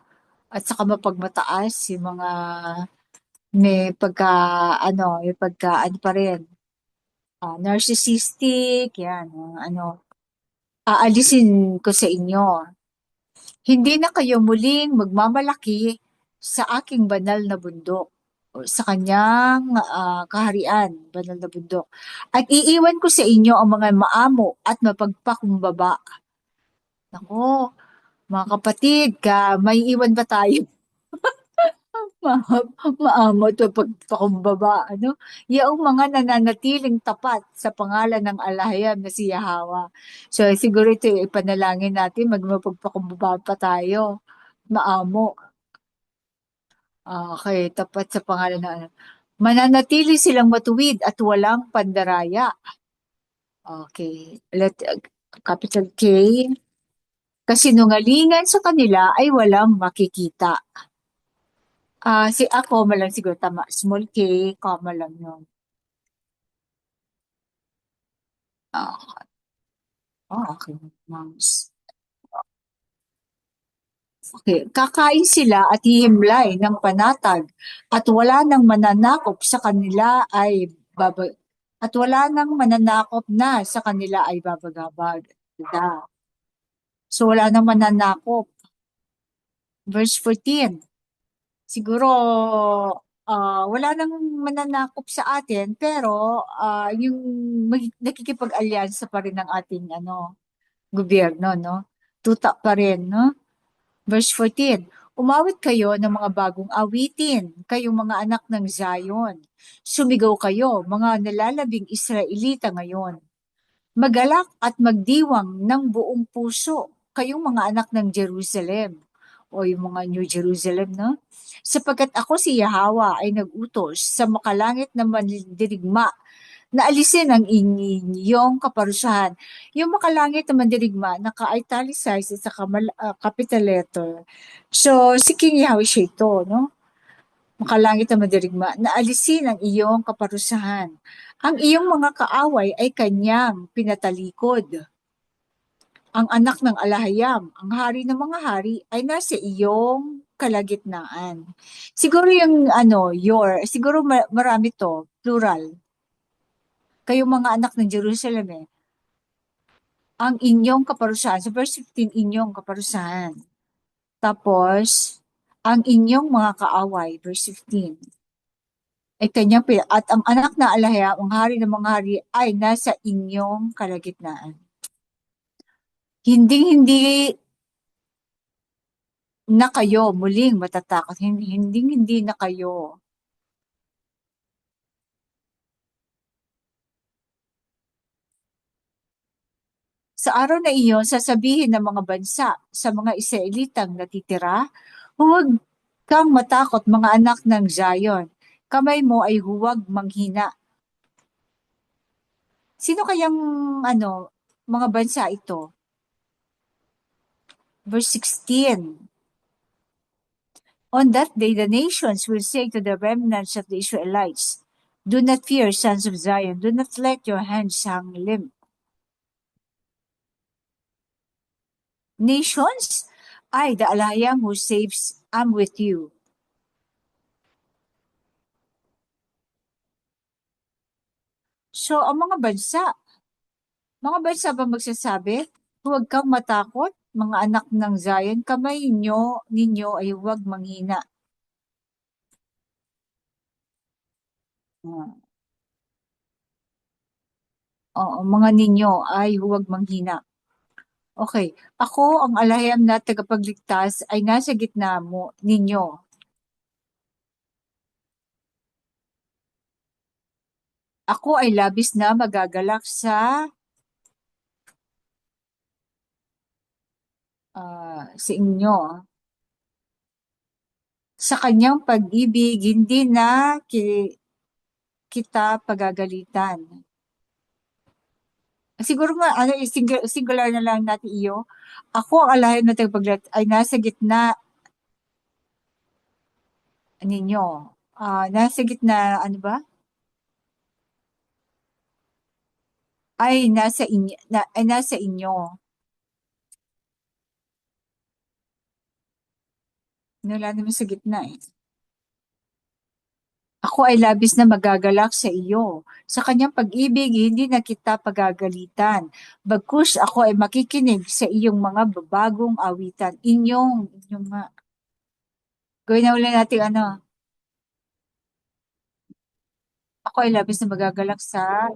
Speaker 4: At saka mapagmataas, yung mga may pa rin. Narcissistic, yan, aalisin ko sa inyo. Hindi na kayo muling magmamalaki sa aking banal na bundok, sa kanyang kaharian, banal na bundok. At iiwan ko sa inyo ang mga maamo at mapagpakumbaba. Nako, mga kapatid, may iwan ba tayo? Maamo at mapagpakumbaba. Yung mga nananatiling tapat sa pangalan ng alahayam na si Yahweh. So, siguro ito ipanalangin natin, magmapagpakumbaba pa tayo. Maamo. Okay, tapat sa pangalan ng mananatili silang matuwid at walang pandaraya. Okay, capital K. Kasinungalingan sa kanila ay walang makikita. Ako lang siguro tama. Small k, comma lang yun. Okay. Mouse. Okay. Kakain sila at hihimlay ng panatag at wala nang mananakop sa kanila ay at wala nang mananakop na sa kanila ay babagabag. So wala nang mananakop. Verse 14. Siguro wala nang mananakop sa atin pero yung nakikipag-alyansa pa rin ng ating gobyerno, no? Tuta pa rin, no? Verse 14. Umawit kayo ng mga bagong awitin, kayong mga anak ng Zion. Sumigaw kayo, mga nalalabing Israelita ngayon. Magalak at magdiwang ng buong puso, kayong mga anak ng Jerusalem. O yung mga New Jerusalem, no? Sapagkat ako si Yahweh ay nagutos sa makalangit na mandirigma na alisin ang inyong kaparusahan. Yung makalangit na mandirigma, naka-italicized at saka capital letter. So, si King Yahweh siya ito, no? Makalangit na mandirigma, na alisin ang iyong kaparusahan. Ang iyong mga kaaway ay kanyang pinatalikod. Ang anak ng alahayam, ang hari ng mga hari, ay nasa iyong kalagitnaan. Siguro yung siguro marami to, plural. Kayong mga anak ng Jerusalem ang inyong kaparusahan. So verse 15, inyong kaparusahan. Tapos, ang inyong mga kaaway, verse 15. Ay kanyang, at ang anak na alahayam, ang hari ng mga hari, ay nasa inyong kalagitnaan. Hindi na kayo muling matatakot. Hindi na kayo sa araw na iyon, sasabihin ng mga bansa sa mga Israelitang natitira, huwag kang matakot mga anak ng Zion. Kamay mo ay huwag manghina. Sino kayang mga bansa ito? Verse 16. On that day, the nations will say to the remnants of the Israelites, do not fear, sons of Zion. Do not let your hands hang limp. Nations, I, the Alahayam who saves, am with you. So, ang mga bansa ba magsasabi, huwag kang matakot, mga anak ng Zion, kamay ninyo ay huwag manghina. Oo, mga ninyo ay huwag manghina. Okay, ako ang alahayam na tagapagligtas ay nasa gitna mo ninyo. Ako ay labis na magagalak sa inyo. Sa kanyang pag-ibig, hindi na kita pagagalitan. Siguro nga, singular na lang natin iyo. Ako ang alahayam na tagapagligtas ay nasa gitna ninyo. Nasa gitna, ano ba? Ay nasa inyo. Wala naman sa gitna eh. Ako ay labis na magagalak sa iyo. Sa kanyang pag-ibig, hindi na kita pagagalitan. Bagkus ako ay makikinig sa iyong mga bagong awitan. Inyong nga. Gawin na ulit natin Ako ay labis na magagalak sa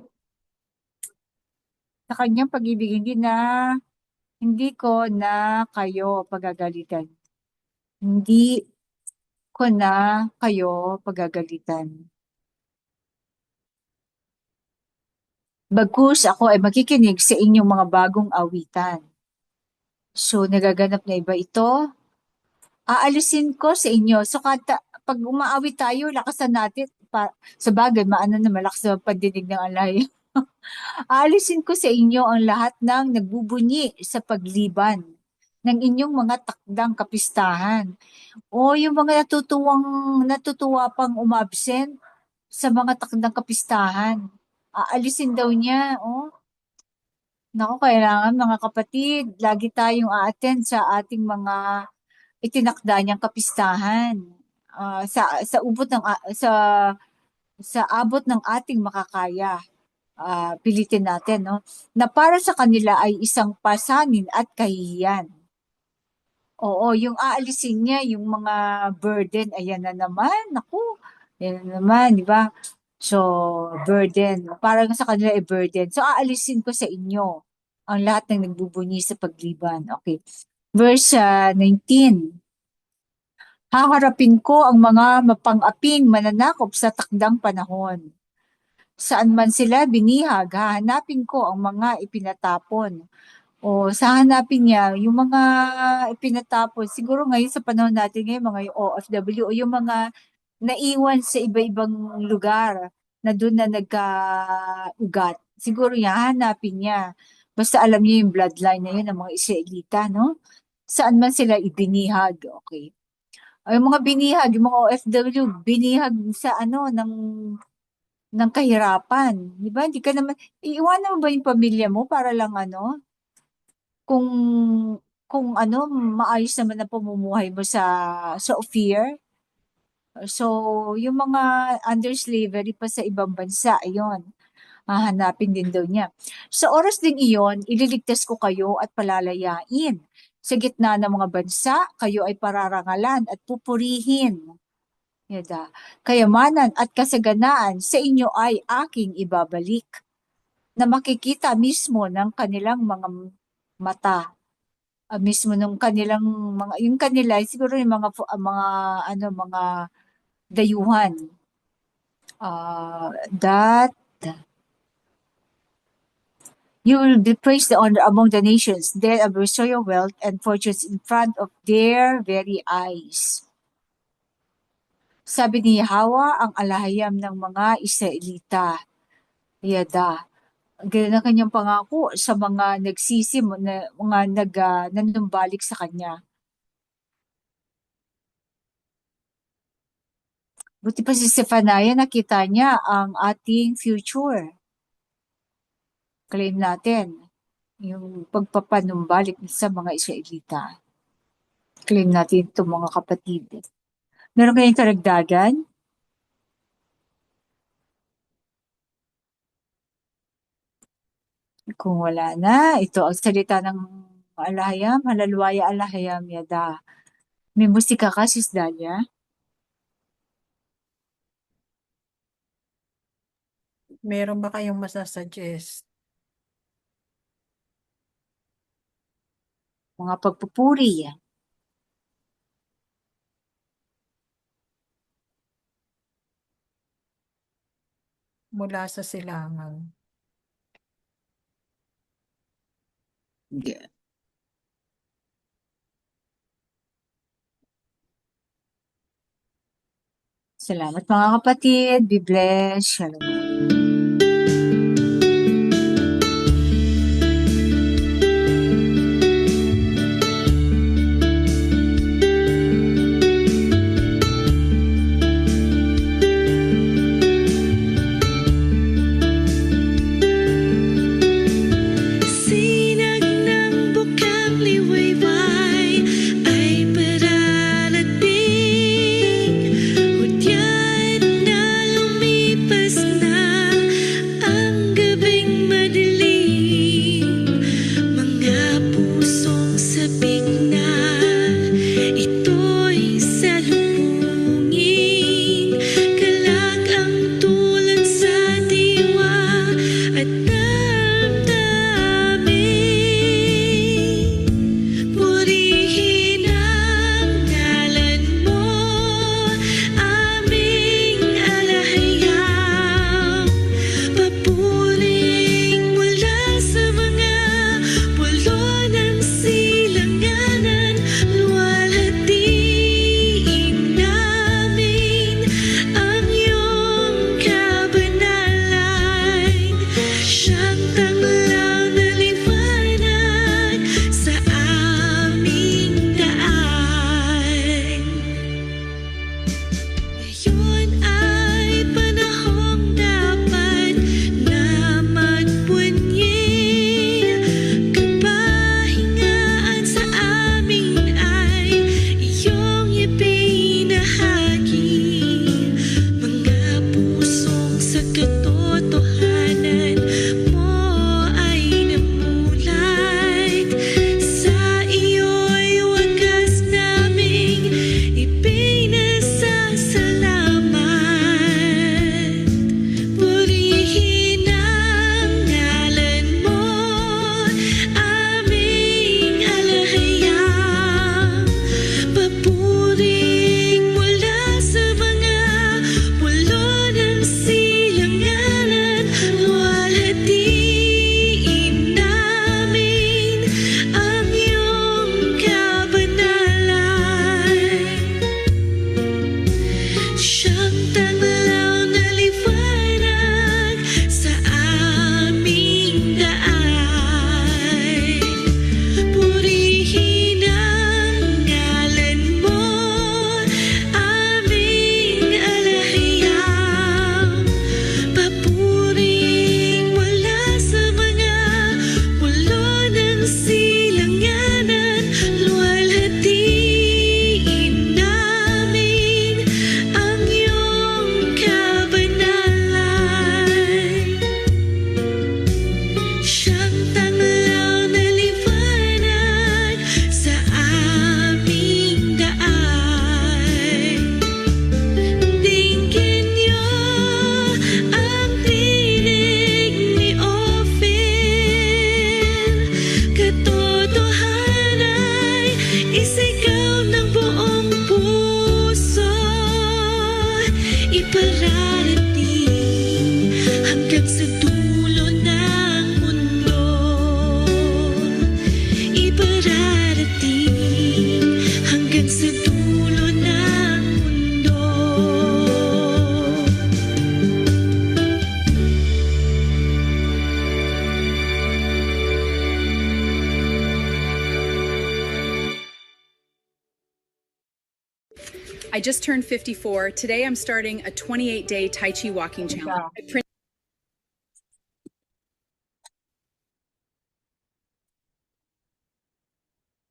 Speaker 4: kanyang pag-ibig, hindi ko na kayo pagagalitan. Hindi ko na kayo pagagalitan. Bagkus ako ay makikinig sa inyong mga bagong awitan. So, nagaganap na iba ito. Aalisin ko sa inyo. So, pag umaawit tayo, lakasan natin. Sa bagay, malakas na pandinig ng alay. Aalisin ko sa inyo ang lahat ng nagbubunyi sa pagliban ng inyong mga takdang kapistahan. O yung mga natutuwa pang umabsent sa mga takdang kapistahan. Aalisin daw niya. Naku, kailangan mga kapatid, lagi tayong a-attend sa ating mga itinakda niyang kapistahan. Sa abot ng ating makakaya. Pilitin natin, no? Na para sa kanila ay isang pasanin at kahihiyan. Oo, yung aalisin niya, yung mga burden, ayan na naman, naku, ayan na naman, di ba? So, burden, parang sa kanila burden. So, aalisin ko sa inyo ang lahat ng nagbubunyi sa pagliban. Okay. Verse 19. Haharapin ko ang mga mapang-aping mananakop sa takdang panahon. Saan man sila binihag, hahanapin ko ang mga ipinatapon. O sa hanapin niya, yung mga ipinatapon, siguro ngayon sa panahon natin ngayon, mga yung OFW o yung mga naiwan sa iba-ibang lugar na doon na nagka-ugat. Siguro niya, hanapin niya. Basta alam niya yung bloodline na yun ng mga Israelita, no? Saan man sila ibinihag, okay. Ay, yung mga binihag, yung mga OFW, binihag sa ano, ng kahirapan. Di ba? Hindi ka naman, iiwanan mo ba yung pamilya mo para lang ano, kung ano maayos naman ang pamumuhay mo sa Ophir. So, yung mga under slavery pa sa ibang bansa, ayun, hahanapin din daw niya. Sa oras ding iyon, ililigtas ko kayo at palalayain. Sa gitna ng mga bansa, kayo ay pararangalan at pupurihin. Yada. Kayamanan at kasaganaan sa inyo ay aking ibabalik na makikita mismo ng kanilang mga mata, mismo ng kanilang mga yung kanila siguro yung mga ano mga dayuhan, that you will be praised the honor among the nations, then I will restore your wealth and fortunes in front of their very eyes. Sabi ni Yahweh ang alahayam ng mga Israelita. Yada. Ganun ang kanyang pangako sa mga mga nanumbalik sa kanya. Buti pa si Zephaniah, nakita niya ang ating future. Claim natin yung pagpapanumbalik sa mga Israelita. Claim natin itong mga kapatid. Meron kayong karagdagan? Kung wala na, ito ang salita ng alahayam, halalwaya alahayam yada. May musika ka, Sis Dalia?
Speaker 2: Meron ba kayong masasuggest?
Speaker 4: Mga pagpupuri.
Speaker 2: Mula sa silangan.
Speaker 4: Yeah. Salamat mga kapatid. Be blessed. Shalom.
Speaker 8: Sinag ng bukang liwayway ay pararating, hudyat na lumipas na.
Speaker 9: I just turned 54. Today I'm starting a 28-day Tai Chi walking challenge.